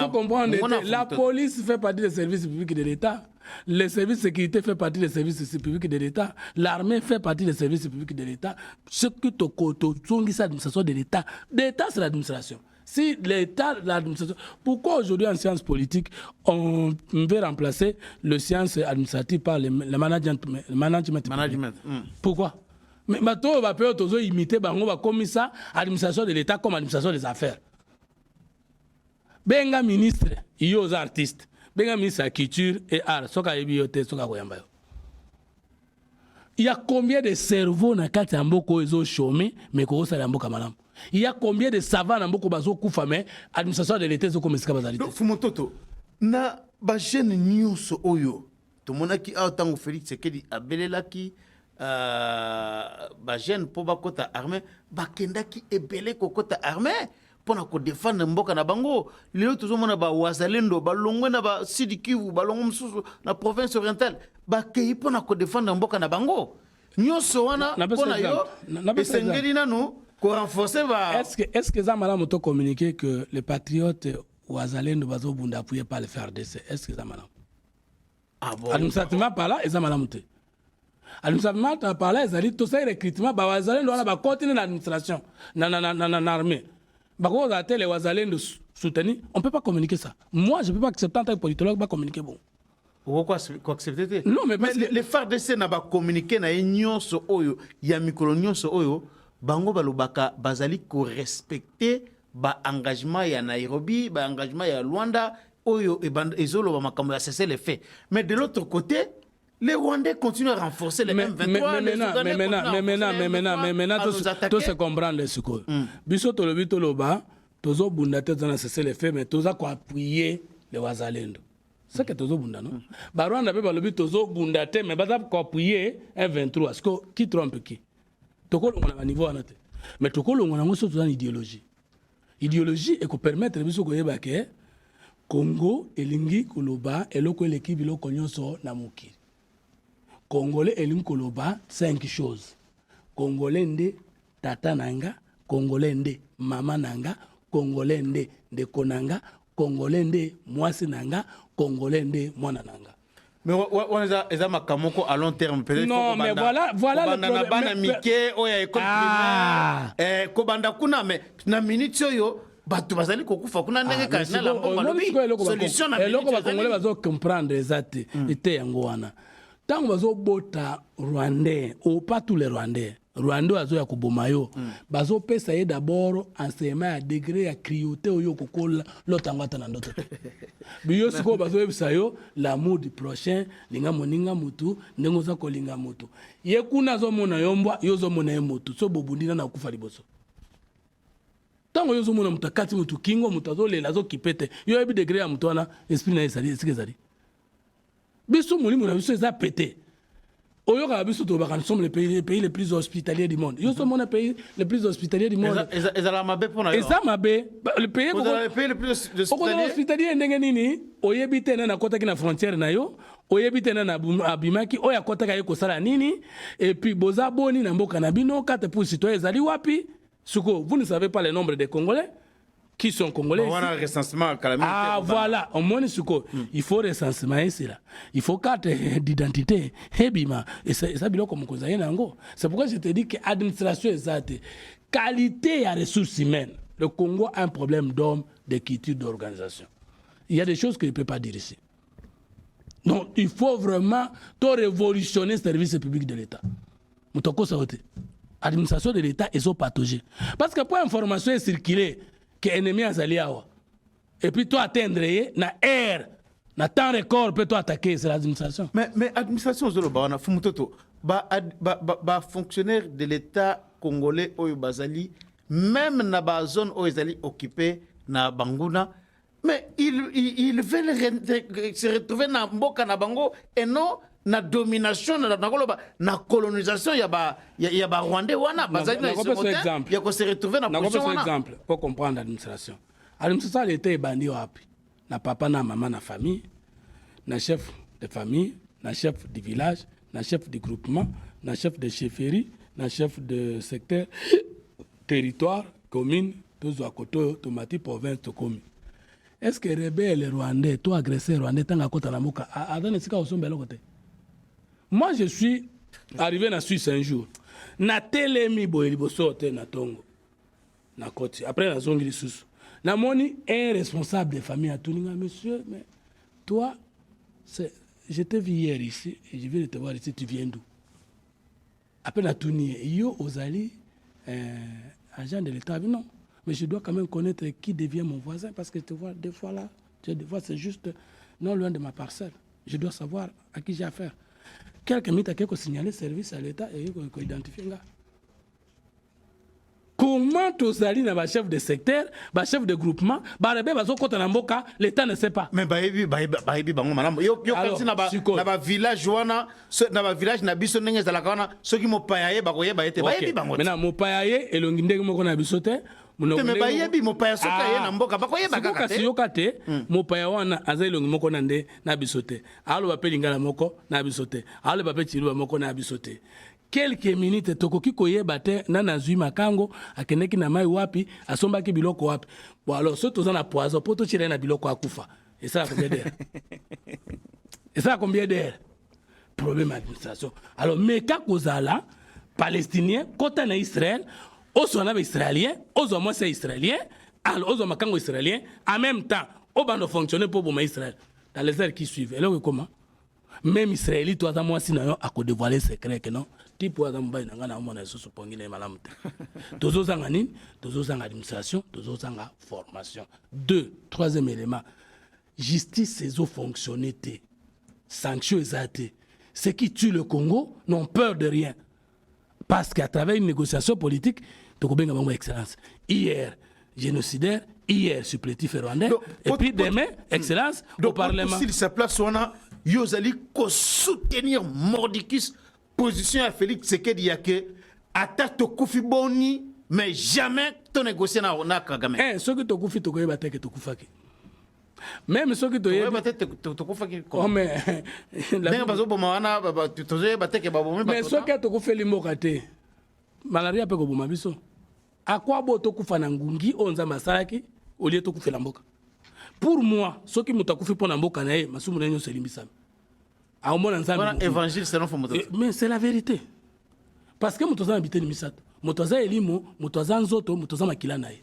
comprenez, la police fait partie des services publics de l'État. Les services de sécurité font partie des services publics de l'État. L'armée fait partie des services publics de l'État. Ce que tu as l'administration de l'État. L'État, c'est l'administration. Si l'État, l'administration... Pourquoi aujourd'hui en sciences politiques, on veut remplacer le science administrative par le management. Pourquoi? Mais maintenant, on va peut imiter, on va comme ça, administration de l'État comme administration des affaires. Benga ministre, il y a aux artistes. Benga ministre de la culture et art. Il y a combien de cerveaux dans le Mboko ils ont chômé, mais qu'on s'est Mboka malam. Il y a combien de savants dans Mboko bazo koufa, mais administration de l'État sont comme ça bazalité. Donc Fumototo, na ba jeune news oyo. To monaki a tango Félix Sekedi abelelaki ba jeune po bakota armée, ba kendaki ebele kokota armée. Pona ko défendre mboka na bango lelo tozomona ba wazalendo balongwe na ba Sud Kivu balongo msusu na province orientale ba kei pona ko défendre mboka na bango nyonso wana pona yo esengeli nanu ko renforcer ba est-ce que ça madame to communiquer que les patriotes wazalendo bazo bunda appuyé par le FARDC est-ce que ça madame bon administrativement par là et ça madame te administrativement par là ils allaient tout ça recrutement ba wazalendo wana ba continuer l'administration na armée. On ne peut pas communiquer ça. Moi, je ne peux pas accepter en tant que politologue de communiquer bon. Pourquoi accepter? Non, mais les FARDC n'a pas communiqué na union so oyo, ya mikolonion so oyo, bango balobaka bazali ko respecter ba engagement ya Nairobi, ba engagement ya Luanda oyo et ezolo ba makambo ya cesser les faits. Mais de l'autre côté, les Rwandais continuent à renforcer les M23. Mais maintenant, tout se comprend les secours. Biso tolobi toloba, tozo bunda te zana cesser les faits, mais toza ko appuyer les wazalendo. C'est que tozo bunda non. Ba Rwanda pe balobi tozo bunda te, mais baza ko appuyer M23. Parce que qui trompe qui? Toko longa na niveau anate. Mais toko longa na ngoso toza idéologie. Idéologie et ko permettre biso ko yeba ke Congo elingi koloba eloko l'équipe biloko nyonso na mokili. Congolais elim koloba 5 choses. Congolais nde tata nanga, Congolais nde mama nanga, Congolais nde ndeko nanga, Congolais nde mwasi nanga, Congolais nde mwana nanga. Mais on est à Makamoko à long terme peut-être. Non, mais voilà le problème. Mike oya école primaire. Kobanda kuna mais na minute yo batu bazali kokufa kuna ndenge kana la solution na eloko ba Congolais bazo comprendre exact était yango wana. Tant que vous bota Rwandais, ou pas tous les Rwandais, Rwandais azo ya kubomayo, bazo pesa ye d'abord enseignement à degré à crioter au yoko kola l'otangata na ndoto. Biyo siko bazo ebisayo l'amour du prochain, linga moninga mutu, ndengo za kolinga mutu. Ye kuna zo mona yombwa, yo zo mona mutu, so bobundina na kufa liboso. Tango yo zo mona mutakati mutu kingo mutazo le lazo kipete, yo ebi degré ya mutu wana esprit na esali esikezali. Biso molimo na biso eza pété. Oyoka biso to bakana sommes les pays les plus hospitaliers du monde. Yo sommes les pays les plus hospitaliers du monde. Ezala mabe pona yo. Eza mabe le pays les plus hospitaliers ndenge nini oyebi tena na kota kina frontière na yo, oyebi tena na abimaki oya kota ka yeko sala nini et puis boza boni na mboka na bino 4 pour citoyens ezali wapi? Suko, vous ne savez pas le nombre de Congolais qui sont Congolais. Voilà le recensement. Ah, voilà. Au moins, il faut recensement ici. Il faut carte d'identité. Et ça, c'est pourquoi je te dis que l'administration exacte, qualité et ressources humaines. Le Congo a un problème d'homme, de culture, d'organisation. Il y a des choses que je ne peux pas dire ici. Donc, il faut vraiment tout révolutionner le service public de l'État. L'administration de l'État est pathogène. Parce que pour information circuler, que ennemi azali awa et puis toi atteindre na air na temps record peut toi attaquer c'est l'administration mais administration zolo ba na fumutoto ba fonctionnaire de l'état congolais oyo bazali même na ba zone oyo ezali occupé na banguna mais ils veulent se retrouver na mboka na bango et non na domination na colonisation ya ba Rwandais wana bazali na exemple ya ko se retrouver na position wana exemple pour comprendre l'administration l'État est bandi wapi na papa na maman na famille na chef de famille na chef du village na chef du groupement na chef de chefferie na chef de secteur territoire commune tous à côté automatique province to commune est-ce que rebelle rwandais, toi agresseur rwandais, tant à côté de la mouka, attends, c'est quoi au son bel côté? Moi, je suis arrivé en Suisse un jour. Na telemi boye liboso te na tongo. Na koti. Après, na zongi lisusu. Na moni un responsable de famille a tout dit, monsieur, mais toi, je t'ai vu hier ici et je viens de te voir ici, tu viens d'où? Après, na tout dit, yo ozali agent de l'État, non. Mais je dois quand même connaître qui devient mon voisin parce que tu vois, des fois là, des fois c'est juste non loin de ma parcelle. Je dois savoir à qui j'ai affaire. Quelques minutes à quelqu'un signaler service à l'État et qu'on identifie là. Comment tu as dit à chef de secteur, chef de groupement, l'État ne sait pas. Mais bango madame yo kasi na ba village wana na ba village na biso ndenge za la kana soki mo payaye ba koyeba ete ba yebi bango. Maintenant mo payaye elongi ndenge moko na biso te. Mais ba yebi mo paya soka ye na mboka ba koyeba kaka te. Kasi yokate mo paya wana azelongi moko na nde na biso te. Alo ba pe lingala moko na biso te. Alo ba pe chiruba moko na biso te. Quelques minutes tokoki koyeba te nana zui makango akeneki na mai wapi asombaki biloko wapi. Bon alors so toza na poison poto chira na biloko akufa. Et ça combien d'heures? Et ça combien d'heures? Problème administration. Alors mais ka kozala palestinien kota na Israël, ozo na israélien, ozo moi c'est israélien, alors ozo makango israélien en même temps au bando fonctionner pour boma Israël dans les heures qui suivent. Et là comment? Même Israélite toi moi si na a ko dévoiler secret que non. Tipo à Zambaï n'a pas de sous pongine malamte. Tozo zanga nini, tozo zanga administration, tozo zanga formation. Deux, troisième élément, justice ces eaux fonctionner té, sanctions exaltées. Ceux qui tuent le Congo n'ont peur de rien, parce qu'à travers une négociation politique, toko benga bango excellence. Hier génocidaire, hier supplétif rwandais, et puis demain excellence au Parlement. S'il se place on a yozali ko soutenir Mordicus. Position à Félix Tshisekedi yake ata tokufi boni mais jamais to négocier na Kagame. Ceux qui tokufi to koyeba te ke tokufaki. Même ceux qui toyeba te tokufaki. Oh mais lenga bazo boma wana tozoye bateke babomi ba. Mais ceux qui tokufi limoka te. Malaria pe ko boma biso. Akwa bo tokufa na ngungi onza masaki au lieu tokufi la mboka. Pour moi, ceux qui mutakufi pona mboka na ye masumu nenyo selimbisami. Évangile selon Fomoto. Mais c'est la vérité. Parce que Motoza habité Misat. Motoza Elimo, Motoza Nzoto, Motoza Makila nae.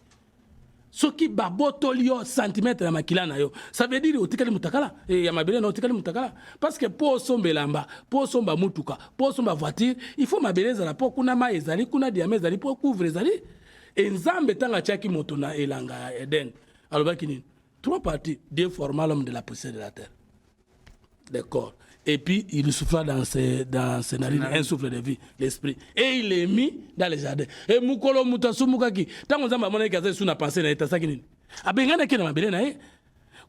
Ce qui babotolio centimètre na Makila nayo. Ça veut dire otikali mutakala et yamabele na otikali mutakala parce que pour sombe lamba, pour somba mutuka, pour somba voiture, il faut mabeleza la pour kuna ma ezali, kuna diamé ezali pour couvrir ezali. Et nzambe tanga chaki motona elanga Eden. Alors bakini, trois parties, Dieu forma l'homme de la poussière de la terre. D'accord. Et puis il souffla dans ses narines un souffle de vie, l'esprit. Et il est mis dans les jardins. Et Mukolo Mutasumukaki, tant qu'on a monnaie qui a pensé na etasakini. Abengana ki na mabele na e.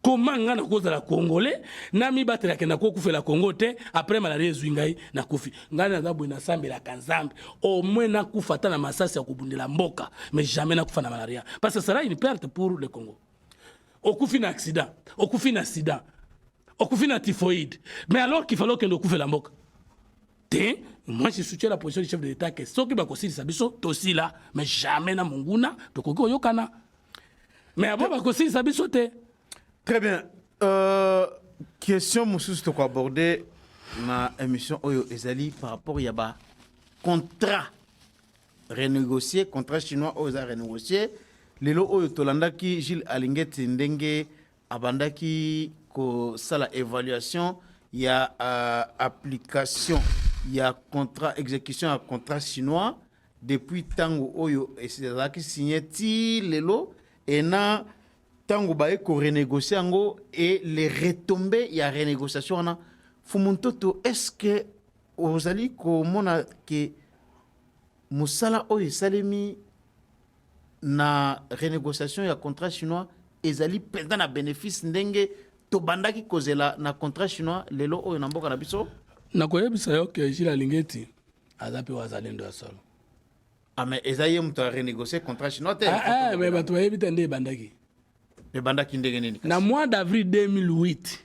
Comment ngana koza la Congolais, nami batela ke na kokufe la Congo te après malaria zwingai na kufi. Ngana na bwina sambe la kanzambe. Au moins na kufa ta na masasi ya kubundela mboka, mais jamais na kufa na malaria. Parce que ça sera une perte pour le Congo. Okufi na accident, okufi na sida. Okufi na typhoïde. Mais alors qu'il fallait que nous couvrions la moque. Moi je soutiens la position du chef de l'État que ceux qui va considérer ça biso aussi là, mais jamais na munguna to koko yokana. Mais avant va considérer ça biso te. Très bien. Question mususu to ko aborder na émission Oyo Ezali par rapport yaba contrat renégocié, contrat chinois Oyo renégocié. Lelo Oyo tolandaki Gilles Alingeti ndenge abandaki ko sala évaluation il y a application il y a contrat exécution à contrat chinois depuis tango oyo et c'est là qui signé ti lelo et na tango ba ko renégocier ngo et les retombées il y a renégociation na fumuntoto est-ce que ozali ko mona que musala oyo salemi na renégociation ya contrat chinois ezali pendant na bénéfice ndenge to bandaki kozela na contrat chinois lelo oyo na mboka na biso na koyebisa yo ke Gilles Alingeti azape wazalendo ya solo. Ah mais ezaye muto a renégocier contrat chinois te. Mais bato bayebita nde bandaki. Le bandaki ndenge nini kasi. Na mois d'avril 2008.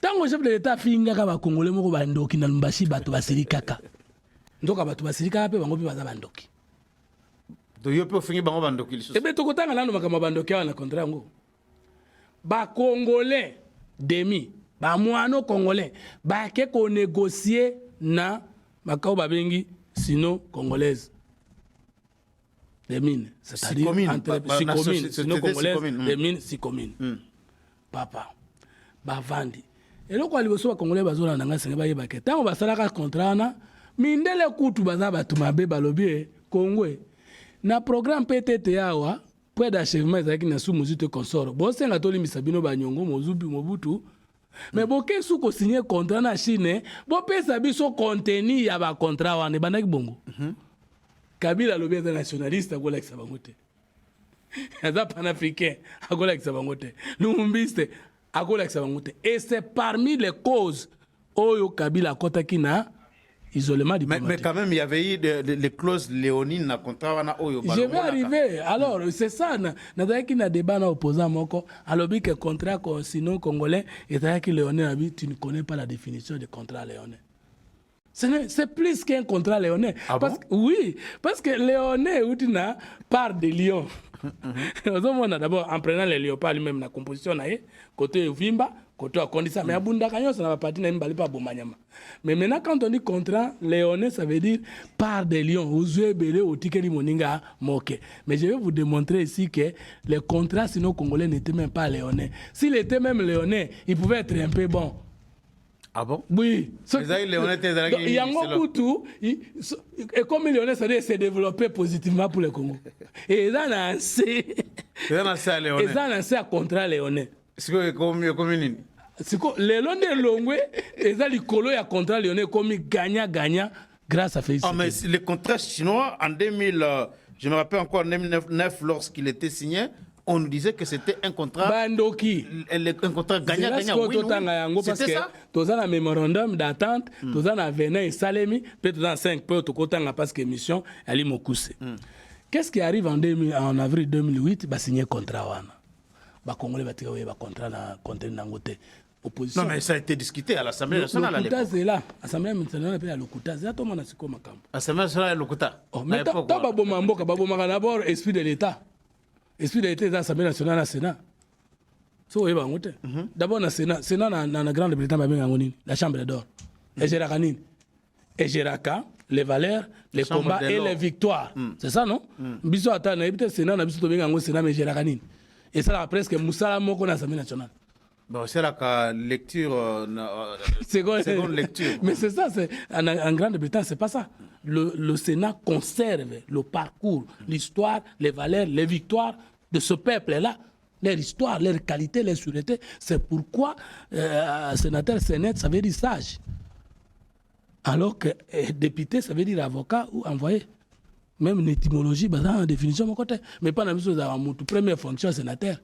Tango chef de l'État fingaka ba Congolais moko bandoki na Lumbashi bato basiri kaka. Ndoka bato basiri kaka pe bango pe baza bandoki. Do yo pe fingi bango bandoki liso. Ebe tokotanga nano makama bandoki na contrat ngo. ba Congolais demi ba moano Congolais ba ke ko négocier na makao babengi sino congolaise des mines, c'est-à-dire entre Sicomine, sino congolaise des mines Sicomine. Papa ba vandi eloko aliboso ba Congolais bazola nanga senga ba yeba ke tango basalaka contrat na mindele kutu baza batu mabe balobi Congo na programme PTT awa point d'achèvement ezalaki na sous mesure consort bosenga tolimbisa bino banyongo mozubi mobutu mais boke sous ko signer contrat na Chine bo pesa biso contenu ya ba contrat wana bandaki bongo Kabila alobi eza nationaliste akolakisa bango te aza panafricain akolakisa bango te lumumbiste akolakisa bango te et c'est parmi les causes oyo Kabila akotaki na isolement diplomatique. Mais quand même, il y avait eu les clauses léonines na contrat na oyo. Je vais arriver. Alors, c'est ça. N'a na débat na opposant moko. Alors, que contrat sinon congolais, et que léonais, tu ne connais pas la définition de contrat léonais. C'est plus qu'un contrat léonais. Ah parce, bon? Oui, parce que léonais, où na part de lion. D'abord, en prenant les léopards lui-même, la composition, côté Vimba, côté Akondisa, mais à Bundakanyo, ça n'a pas parti, n'a pas Bomanyama. Mais maintenant, quand on dit contrat léonais, ça veut dire part des lions, aux yeux belés, au tikeli moninga moke. Mais je vais vous démontrer ici que les contrats sinon congolais n'étaient même pas léonais. S'il était même léonais, il pouvait être un peu bon. Ah bon? Oui. Il y a un coup et comme le Léonais, ça s'est développé positivement pour le Congo. Et ça a lancé un contrat léonais. C'est comme les Léonais longwe et ça les colo ya contrat léonais comme gagnant grâce à Facebook. Ah mais les contrats chinois en 2000 je me rappelle encore en 2009 lorsqu'il était signé, on nous disait que c'était un contrat bandoki, un contrat gagnant. Oui, c'était ça. Tous un mémorandum d'attente, tous un avenant et salemi, peut-être dans 5 peu tout côté parce que mission ali mokuse. Qu'est-ce qui arrive en avril 2008 ba signer contrat wana. Ba Congolais ba tirer ba contrat na contenu nangote. Opposition. Non mais ça a été discuté à l'Assemblée nationale à l'époque. C'est là, Assemblée nationale pe à Lokuta, c'est toi na siko makambo. Assemblée nationale à Lokuta. Oh, mais ta ba boma mboka, ba boma d'abord esprit de l'État. Esprit de l'État dans l'Assemblée nationale, à Sénat. So, d'abord, dans Sénat, dans la Grande-Bretagne, la Chambre d'or. Et Gérakanine. Et Géraka, les valeurs, les combats et les victoires. C'est ça, non? Biso ata na ebite Sénat, na biso tobenga ngo Sénat, mais Gérakanine. Et ça, presque Moussala Moko dans l'Assemblée nationale. Bon, c'est la lecture. Seconde lecture. Mais c'est ça, en Grande-Bretagne, c'est pas ça. Le Sénat conserve le parcours, l'histoire, les valeurs, les victoires de ce peuple-là, leur histoire, leur qualité, leur sûreté. C'est pourquoi sénateur, sénat, ça veut dire sage. Alors que député, ça veut dire avocat ou envoyé. Même une étymologie, en définition, mon côté. Mais pas dans la première fonction sénateur.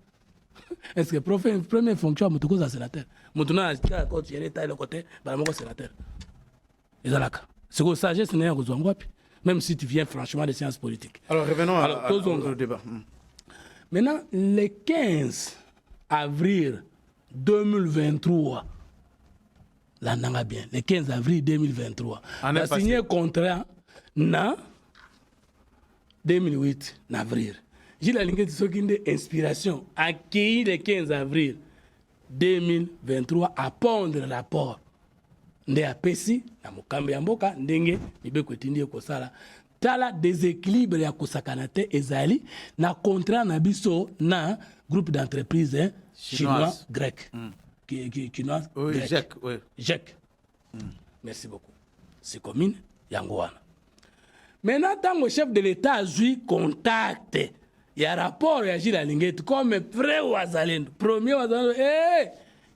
Est-ce que première fonction, c'est sénateur? Maintenant, quand tu es le côté, c'est sénateur. Et ça, c'est que sagesse n'est pas besoin, même si tu viens franchement des sciences politiques. Alors revenons au débat. Maintenant, le 15 avril 2023, là, on a bien, le 15 avril 2023, on a signé un contrat en 2008, en avril. J'ai la ligne de inspiration accueilli le 15 avril 2023 à pondre le rapport. Nde apesi na mokambi ya mboka ndenge mibeko etindi ekosala tala déséquilibre ya kosakana te ezali na contrat na biso na groupe d'entreprise chinois grec chinois grec GEC. Merci beaucoup. C'est commune yango wana. Maintenant tango chef de l'État azui contact ya rapport ya Gilles Alingeti comme vrai wazalendo premier wazalendo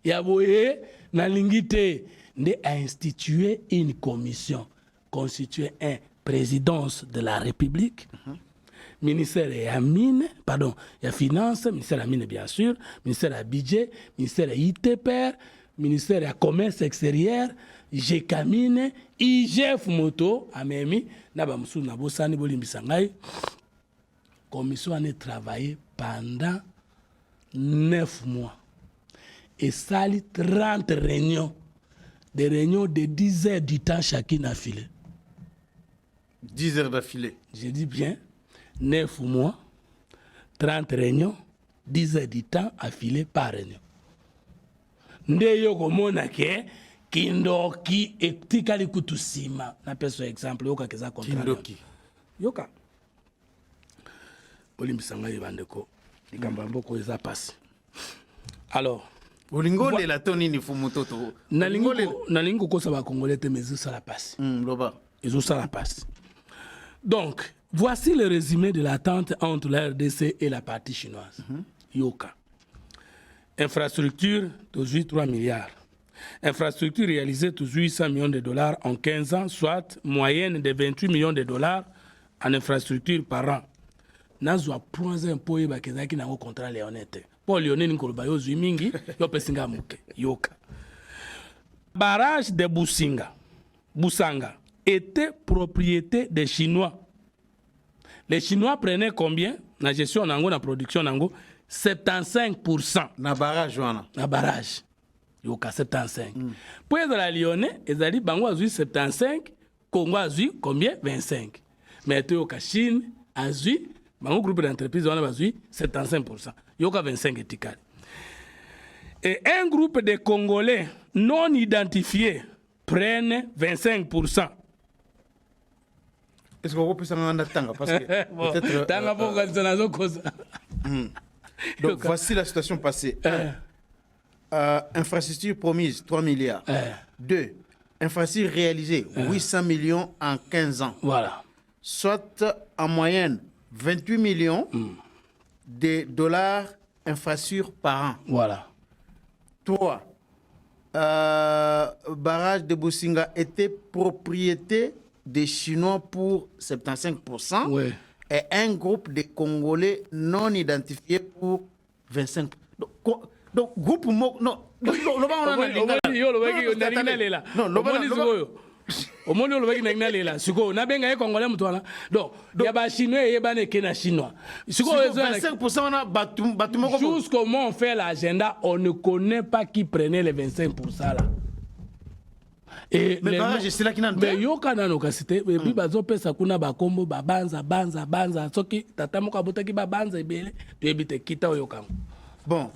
ya boye na lingite a institué une commission constituée un présidence de la République, ministère de la mine, pardon, il y a finance, ministère de la mine bien sûr, ministère de la budget, ministère de l'ITPR, ministère de la commerce extérieur, GECAMINE, IGF Moto, Amemi, Nabamsou Nabosani Bolimbisangai. Commission a travaillé pendant 9 mois et ça 30 réunions. Des réunions de 10 heures du temps chacune affilée. 10 heures d'affilée. Je dis bien, 9 mois, 30 réunions, 10 heures du temps affilé par réunion. Nde yo komona ke kindoki etikali kutusima na peso exemple yoka keza contrat. Kindoki. Yoka. Olimbisanga yibandeko. Likambo mboko eza passe. Alors, Olingo le la toni ni fumutoto. Nalingo kosa ba congolais te mais ça la passe. Loba. Ils ont ça la passe. Donc, voici le résumé de l'attente entre la RDC et la partie chinoise. Yoka. Infrastructure, toujours 3 milliards. Infrastructure réalisée, toujours 800 millions de dollars en 15 ans, soit moyenne de 28 millions de dollars en infrastructure par an. Nazwa point un po yeba kezaki na contrat léonete. Pour Léoné Nikoloba yo zui mingi, yo pesinga muke. Yoka. Barrage de Busanga était propriété des Chinois. Les Chinois prenaient combien? La gestion nango, la production nango, 75%. Na barrage wana. Na barrage. Yoka 75. Pour la Lyonnais, ils ont dit bango azui 75, Congo azui combien? 25. Mais yoka Chine azui, bango groupe d'entreprises wana azui 75%. Yoka 25 etikali. Et un groupe de Congolais non identifiés prennent 25%. Est-ce qu'on peut s'en rendre tanga parce que peut-être donc voici la situation passée. Infrastructure promise 3 milliards. 2. Infrastructure réalisée 800 millions en 15 ans. Voilà. Soit en moyenne 28 millions de dollars infrastructure par an. Voilà. 3. Barrage de Businga était propriété des Chinois pour 75%. Ouais. Et un groupe de Congolais non identifiés pour 25%. Donc groupe non omoni olobaki na ngina lela siko na benga ye congolais mutwana donc ya ba chinois ye bana ke na chinois siko 25% na batu moko jusqu'au moment on fait l'agenda on ne connaît pas qui prenait les 25% là. Et mais barrage c'est là qui n'a pas mais yoka na no kasite et puis bazo pesa kuna ba kombo ba banza soki tata moko abotaki ba banza ebele to ebite kita yoka. Bon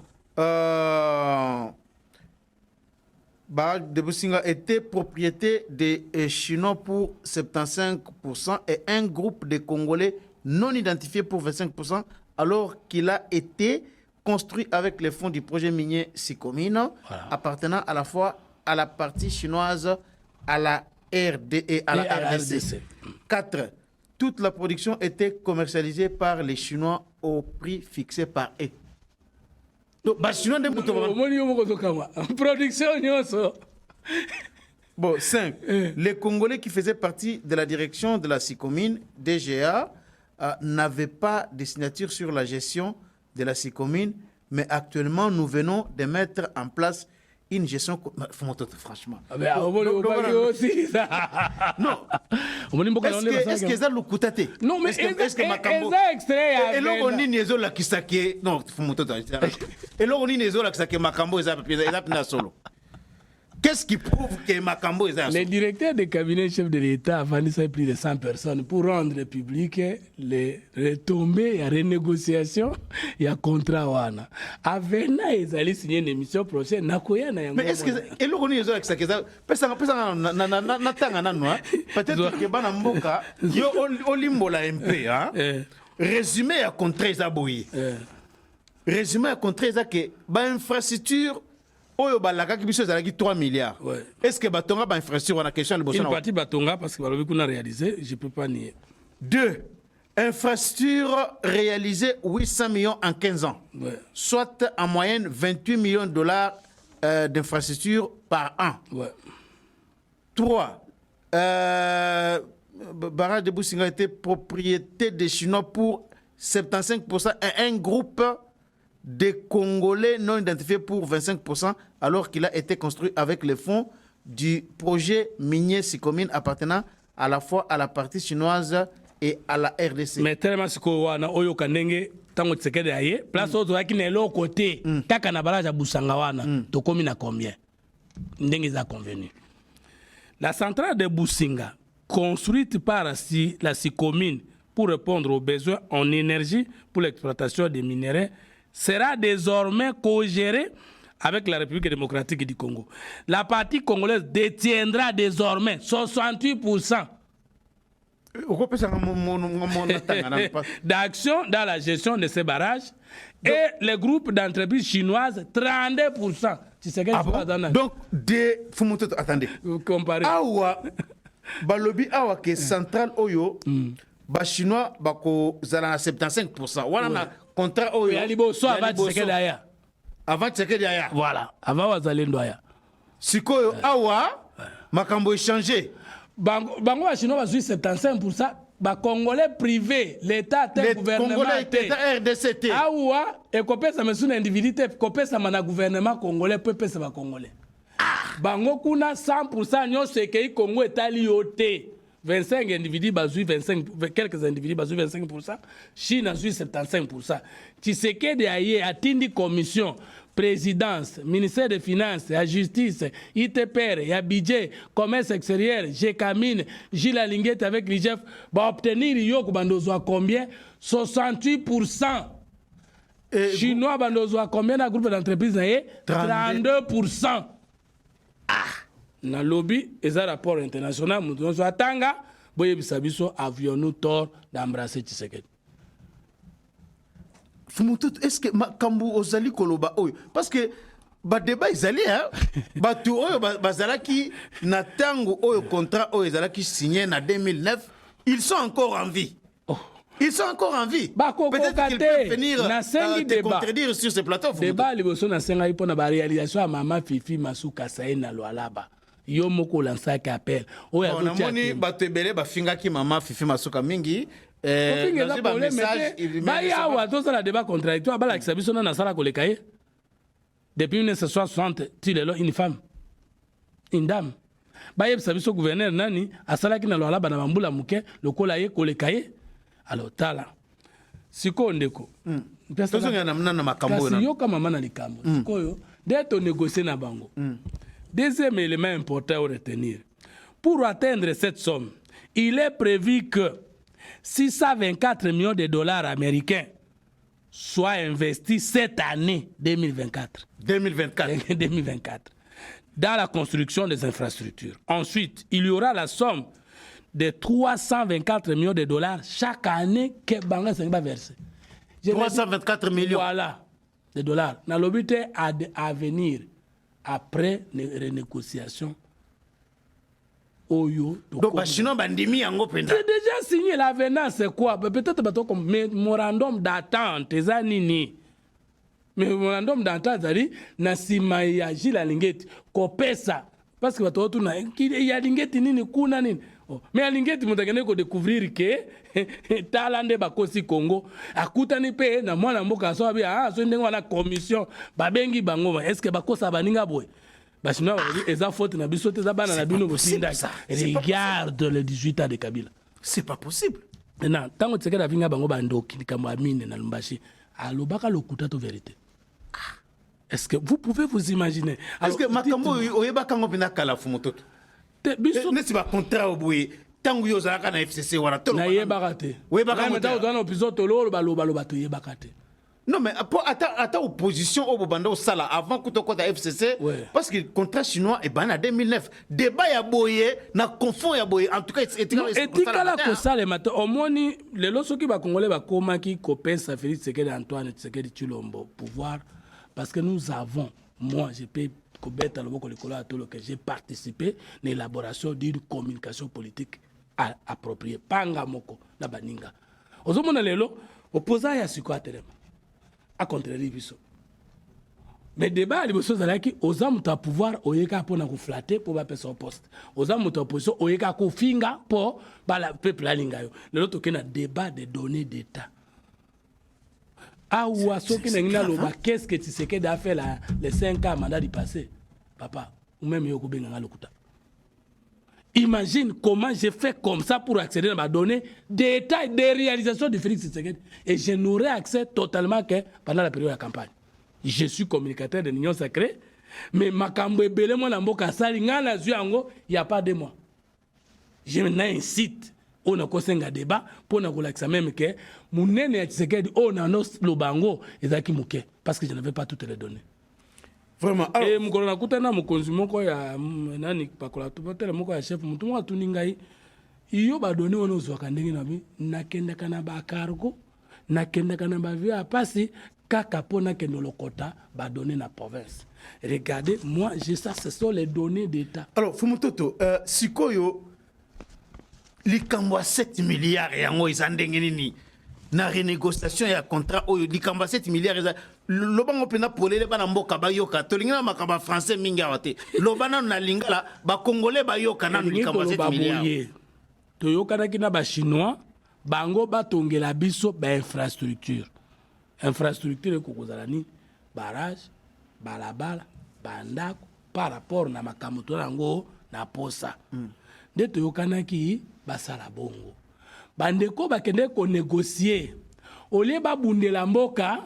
Barrage de Businga était propriété des Chinois pour 75% et un groupe de Congolais non identifiés pour 25%, alors qu'il a été construit avec les fonds du projet minier Sikomina, appartenant à la fois à la partie chinoise, à la RD et à la RDC. 4. Toute la production était commercialisée par les Chinois au prix fixé par eux. Donc, production. Bon, 5. Les Congolais qui faisaient partie de la direction de la Sicomine, DGA, n'avaient pas de signature sur la gestion de la Sicomine, mais actuellement, nous venons de mettre en place une gestion. Franchement. Non. Est-ce que ça le coûtait? Non, mais est-ce que Makambo. Et là, on dit Nézo la Kisake. Non, et là, on dit Nézo la Kisake Makambo, ils ont solo. Qu'est-ce qui prouve que Makambo est un Les directeurs de cabinet chef de l'État a vendu ça plus de 100 personnes pour rendre public les retombées, il y a renégociation, il y a contrat. Avena, ils allaient signer une émission prochaine. Mais est-ce que. Et là, on dit Nézo la Kisake. Peut-être que Banamboka, yo Olimbola MP, résumé à contrer Zaboui. Résumé à contrer ça que l'infrastructure. Oyo balaka ki biso ezalaki 3 milliards. Ouais. Est-ce que batonga ba infrastructure wana question le bossana? Une partie batonga parce que balobi kuna réalisé, je peux pas nier. 2. Infrastructure réalisée 800 millions en 15 ans. Ouais. Soit en moyenne 28 millions de dollars d'infrastructure par an. Ouais. 3. Barrage de Businga était propriété des Chinois pour 75% et un groupe des Congolais non identifiés pour 25%, alors qu'il a été construit avec les fonds du projet minier Sikomine appartenant à la fois à la partie chinoise et à la RDC. Mais tellement ce qu'on a oyo kanenge tango tsekede aye place autre qui n'est l'autre côté kaka na barrage à Busanga wana to komi na combien ndenge za convenu. La centrale de Businga construite par la Sikomine pour répondre aux besoins en énergie pour l'exploitation des minerais sera désormais co-géré avec la République démocratique du Congo. La partie congolaise détiendra désormais 68% d'actions dans la gestion de ces barrages et les groupes d'entreprises chinoises 32%. Tu sais ah bon? Donc, attendez. Comparé. Awa, balobi awa que central oyo, ba chinois bako zala 75%. Wana na contrat oyo. Ya liboso avant Tshisekedi aya. Avant Tshisekedi aya. Voilà, avant wazalendo aya. Sikoyo awa makambo échangé. Bango ba chinois bazui 75%. Ba congolais privé, l'état te gouvernement congolais te RDCT. Awa e kopesa mesuna individualité kopesa mana gouvernement congolais peut pesa ba congolais. Bango kuna 100% nyonso ekei Congo etali yote. 25 individus bazui 25, quelques individus bazui 25%, Chine azui 75%. Tshisekedi aye atindi commission, présidence, ministère des Finances, la justice, ITPR, ya budget, commerce extérieur, GECAMINE, Gilles Alinguet avec l'IGF, va obtenir yoko bandozwa combien? 68%. Chinois bandozwa combien dans groupe d'entreprise naye? 32%. Na lobby et un rapport international nous atanga boye bisabiso avions-nous tort d'embrasser Tshisekedi. Fumutu, est-ce que makambu ozali koloba oyo parce que ba débat izali hein batu oyo bazalaki na tango oyo contrat oyo ezalaki signé na 2009 ils sont encore en vie. Ils sont encore en vie. Peut-être qu'ils peuvent venir te contredire sur ce plateau. Débat liboso na senga ipo na ba réalisation à Mama Fifi Masuka Saina Loalaba. Yo moko lansaki appel. Oya on a moni bato ebele bafingaki Mama Fifi Masuka mingi. Dans ba message ba ya wa to ça la débat contradictoire ba la kisabiso na sala koleka ye. Depuis 1960, tu es une femme. Une dame. Ba ye bisabiso gouverneur nani asalaki na Loalaba na bambula muke lokola ye koleka ye. Alors tala siko ndeko kasi yo kama mana likambo sikoyo d'être négocier na bango. Deuxième élément important à retenir, pour atteindre cette somme, il est prévu que 624 millions de dollars américains soient investis cette année 2024 dans la construction des infrastructures. Ensuite, il y aura la somme de 324 millions de dollars chaque année que Banga va verser. 324 millions. Voilà, de dollars. Dans le but à venir après les renégociations. Oyo. Donc, sinon, bandimi yango penda. C'est déjà signé l'avenant, c'est quoi? Peut-être comme mémorandum d'attente, c'est nini. Mémorandum d'attente, c'est-à-dire, nasima ya Gilles Alinguet, kopesa. Parce que bato tuna ya Alinguet nini kuna nini. Mais Alinguet mutakene ko découvrir que talande bakosi Congo akutani pe na mwana mboka so abi so ndengo na commission babengi bango est-ce que bakosa baninga boy bashina ba eza faute na biso te za bana na bino bosinda regarde le 18 ans de Kabila. C'est pas possible. Non, tango Tshisekedi avinga bango bandoki likambo amine na Lumbashi alobaka lokuta to vérité. Est-ce que vous pouvez vous imaginer? Est-ce que makambo oyeba kango bina kala fumutoto? N'est-ce pas contrat au bout tango yo zalaka na FCC wana tolo na yebaka te oyebaka meta odana opiso tolo baloba to yebaka te. Non mais pour ata opposition au banda au sala avant kutoko ta FCC parce que le contrat chinois est ban en 2009 débat ya boye na confond ya boye en tout cas etikala ko sala mata omoni lelo soki ba congolais ba komaki kopesa Félix Tshisekedi Antoine Tshisekedi Tshilombo pouvoir parce que nous avons moi je peux que j'ai participé à l'élaboration d'une communication politique appropriée. Panga moko na baninga. Ozomona lelo opposant ya siko atelema. A contraire biso. Mais débat liboso zalaki ozamu ta pouvoir oyeka pona ko flatter pour ba pesa au poste. Ozamu ta opposition oyeka ko finga pour ba la peuple alinga yo. Lelo tokena débat des données d'état. Qu'est-ce que Tshisekedi a fait les 5 ans mandat du passé? Papa, ou même Yoko Benganga Lokuta. Imagine comment j'ai fait comme ça pour accéder à ma donnée, des détails des réalisations de Félix Tshisekedi. Et je n'aurai accès totalement que pendant la période de la campagne. Je suis communicateur de l'Union sacrée, mais ma cambo belé moi n'ambo kasali ngana zuango, il y a pas de moi. Je m'incite on a kosenga débat pour na kolakisa même que munene ya Tshisekedi on a nos lobango ezaki muke parce que je n'avais pas toutes les données. Vraiment. Alors, et mukolo na kutana mukonzi moko ya nani pakola tubotele moko ya chef mutu mwa tuningai iyo ba données on ozwaka ndenge na bi nakenda kana ba cargo nakenda kana ba via pasi kaka pona ke nolokota ba données na province. Regardez, moi j'ai ça, ce sont les données d'état. Alors Fumutoto, sikoyo likambo 7 milliards yango izandenge nini na renégociation ya contrat oyo likambo 7 milliards eza lobango pena polele bana mboka bayoka tolinga makaba français mingi awate lobana na lingala ba congolais bayoka na likambo 7 milliards toyoka na kina ba chinois bango batongela biso ba infrastructure kokozala ni barrage balabala bandako par rapport na makambo to yango na posa nde toyokanaki basala bongo bandeko bakende ko négocier olie babundela mboka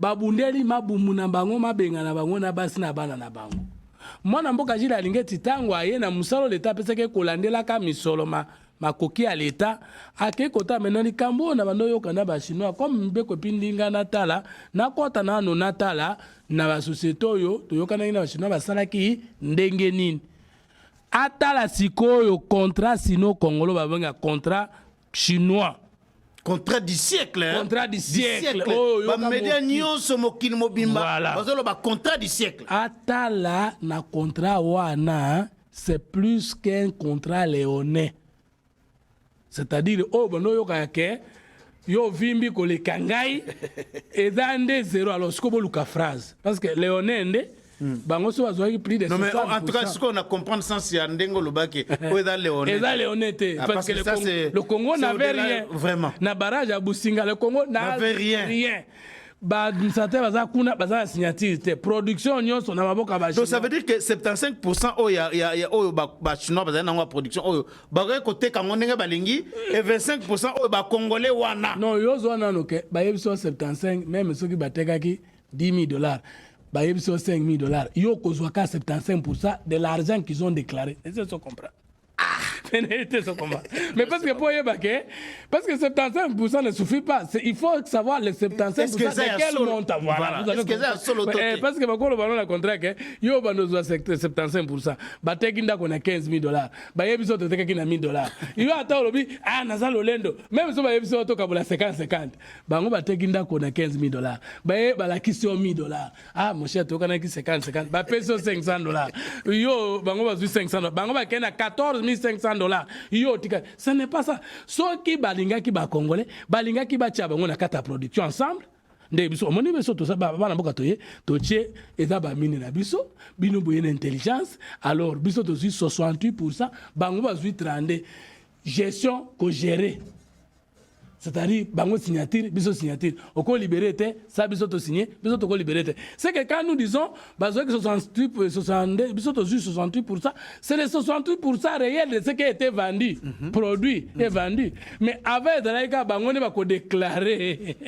babundeli mabumu na bango mabenga na bango na basi na bana na bango mwana mboka jila alingeti tango aye na musalo leta peseke kolandela ka misoloma makoki ya leta ake kota menani kambo na bando yoka na ba chinois comme mbeko pindinga na tala na kota na no na tala na ba société oyo toyoka na ba chinois basalaki ndenge nini atala sikoyo contrat sino congolo babenga contrat chinois contrat du siècle contrat du siècle ba media nyonso mokili mobimba bazolo ba contrat du siècle atala na contrat wana c'est plus qu'un contrat léonin. C'est-à-dire, oh, bon, yo kake, yo vimbi ko le kangai, et dans des zéro, alors, ce qu'on a phrase. Parce que Léonende, bango so azoi plus de 60%. Non, mais en tout cas, ce qu'on a compris, c'est qu'il y a un dengo lobake, ou dans Léonende. Et dans Léonende, parce que le Congo n'avait rien. Vraiment. Na barrage à Businga, le Congo n'avait rien. Bah, ça baza signature production nyonso na maboka ba. Donc ça veut dire que 75% oh ya ba chinois baza na production oh ba côté kangonenge balingi et 25% oh ba congolais wana. Non yozo wana noke ba yebiso 75 même ceux qui batekaki $10,000 ba yebiso $5,000 yo kozwaka 75% de l'argent qu'ils ont déclaré. Et c'est ça comprend. Mais parce que pour parce que 75% ne suffit pas. Il faut savoir les 75% de quel montant. Voilà. Parce que bakolo bano na contrat que yo bano zo 75%. Batekinda kona $15,000. Ba yebiso to tekaki na $1,000. Yo ata lobi naza lolendo. Même so ba yebiso to kabula 50-50. Bango batekinda kona $15,000. Ba la kisi $1,000. Mon cher to kana ki 50-50. Ba peso $500. Yo bango ba $500. Bango ba kena $14,500. Yo tika, ce n'est pas ça. So ki balinga ki ba congolais, balinga ki ba tia bango na kata production ensemble. Nde biso omoni biso to sa bana mboka toye, to tie eza ba mine na biso, bino boye na intelligence, alors biso to 68%, bango ba 32. Gestion ko gérer. C'est-à-dire, bango signature, biso signature. Oko libéré, ça biso to signé, biso to ko libéré. C'est que quand nous disons, baso que 68, 62, biso to 68%, c'est les 68% réels de ce qui a été vendu, produit et vendu. Mais avec Dalaïka, bango ne va pas déclarer.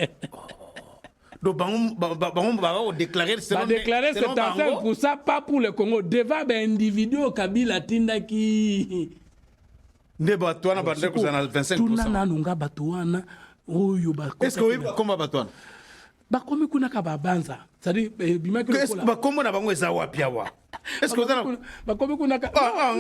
Donc, bango va déclarer 75%, pas pour le Congo. Devant l'individu au Kabila Tinda qui. Nde batwana bande kuzana 25%. Tunana nunga batwana oyo ba. Est-ce que oui comme batwana? Bakomi kuna ka babanza. C'est-à-dire bimaki le. Est-ce que bakomo na bango eza wapi awa? Est-ce que vous bakomi kuna ka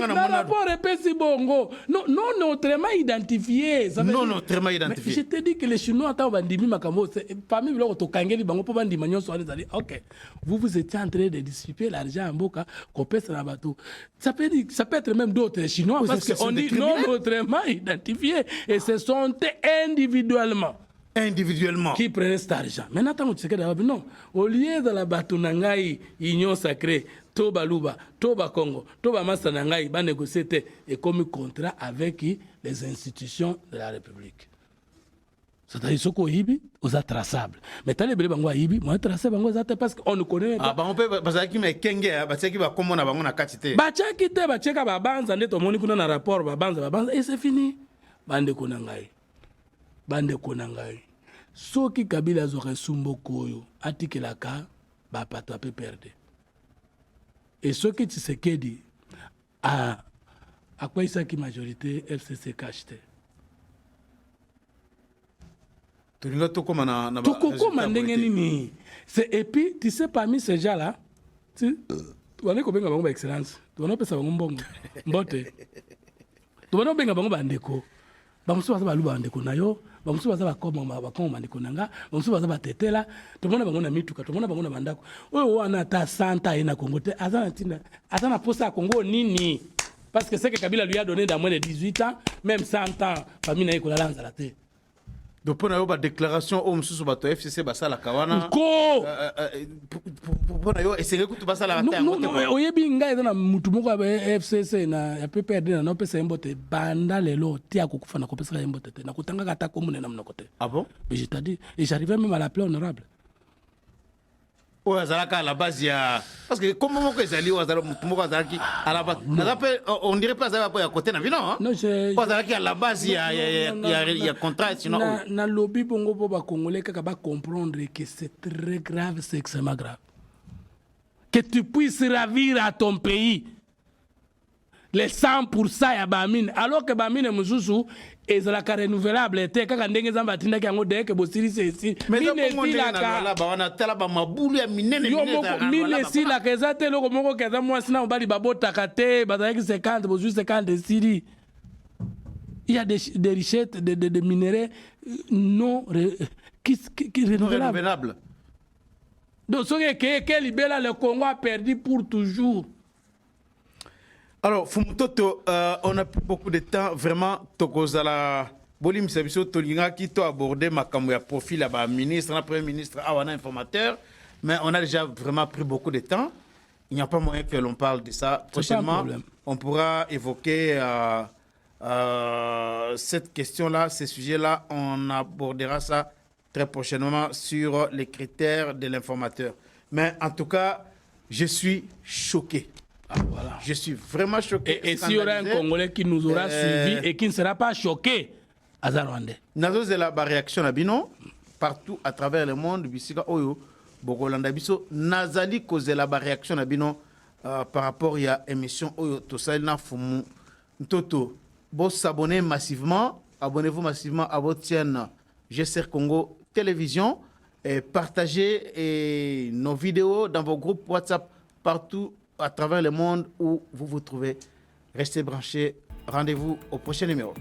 na rapport epesi bongo non autrement identifié. Non autrement identifié. Je te dis que les Chinois ta bandimi makambo parmi biloko to kangeli bango po bandima nyonso ali OK. Vous étiez en train de dissiper l'argent en boka kopesa na bateau. Ça peut être même d'autres Chinois parce qu'on dit non autrement identifié et ce sont individuellement qui prennent cet argent. Maintenant, non. Au lieu de la batunangai, union sacrée, Toba Luba, Toba Congo, Toba Masanangai, va négocier et comme contrat avec les institutions de la République. C'est-à-dire ce qu'on hibi, on a traçable. Mais t'as les bébés bango hibi, moi tracé bango zate parce qu'on ne connaît pas. Ah bah on peut parce que mais kenge, parce que va comment on a bango na katite. Bah tchakite, bah tcheka ba banza nde to moni kuna na rapport ba banza et c'est fini. Bande konangai. Soki Kabila zore sumbo koyo atikelaka ba pato ape perdre. Et soki Tshisekedi a quoi ça qui majorité FCC cachete. tokokoma ndenge nini. Et puis tu sais parmi ces gens là tu wana ko benga bango ba excellence tu wana pesa bango mbongo mbote tu wana benga bango bandeko bamusu baza baluba bandeko na yo bamusu baza bakoma bandeko nanga bamusu baza batetela tomona bango na mituka tomona bango na bandako oyo wana ta santa ina Congo te azana posa Congo nini parce que c'est que Kabila lui a donné dans moins de 18 ans même 100 ans famille na ikola lanza te. Donc pour la déclaration au monsieur Sobato FCC basa la kawana ko pour na essayer que tu basa la terre non oyebi ngai na mutu moko ya FCC na ya PPRD na pesa mbote banda lelo tia kokufa na kopesa mbote te na kutanga kata komune na mnoko te. Ah bon? Mais je t'ai dit et j'arrivais même à l'appeler honorable. Oh azalaka à la base ya parce que comment moko ezali azala mutu moko azalaki à la base on dirait pas ça à côté na vino hein. Non je azalaki à la base ya contrat sinon na lobby bongo po ba congolais kaka ba comprendre que c'est très grave, c'est extrêmement grave que tu puisses ravir à ton pays les 100% ya bamine alors que bamine mususu ezalaka renouvelable te kaka ndenge zamba tindaki yango deke bosiri sesi mine silaka bana tala ba mabulu ya minene mine silaka ezate loko moko kaza mwasi na obali babotaka te bazalaki 50 bosu 50 de siri. Il y a des richesses de minerais qui renouvelables. Donc ce que libéra le Congo a perdu pour toujours. Alors, Fumutoto, on a plus beaucoup de temps. Vraiment, Tokozala, Bolim Sabiso, Tolinga, qui t'a abordé ma profil là-bas, ministre, premier ministre, Awana informateur. Mais on a déjà vraiment pris beaucoup de temps. Il n'y a pas moyen que l'on parle de ça. Prochainement, on pourra évoquer cette question-là, ces sujets-là. On abordera ça très prochainement sur les critères de l'informateur. Mais en tout cas, je suis choqué. Ah, voilà. Je suis vraiment choqué. Et s'il y aura un Congolais qui nous aura suivi et qui ne sera pas choqué, Azarwande. Nazo la réaction à Bino, partout à travers le monde, Bisika Oyo, Bogolanda Biso, Nazali cause la réaction à Bino par rapport à l'émission Oyo, Tosalina Fumu, Toto. Bon, s'abonner massivement, abonnez-vous massivement à votre chaîne GCR Congo Télévision et partagez nos vidéos dans vos groupes WhatsApp partout à travers le monde où vous vous trouvez. Restez branchés. Rendez-vous au prochain numéro.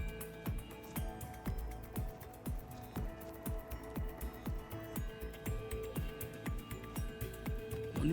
On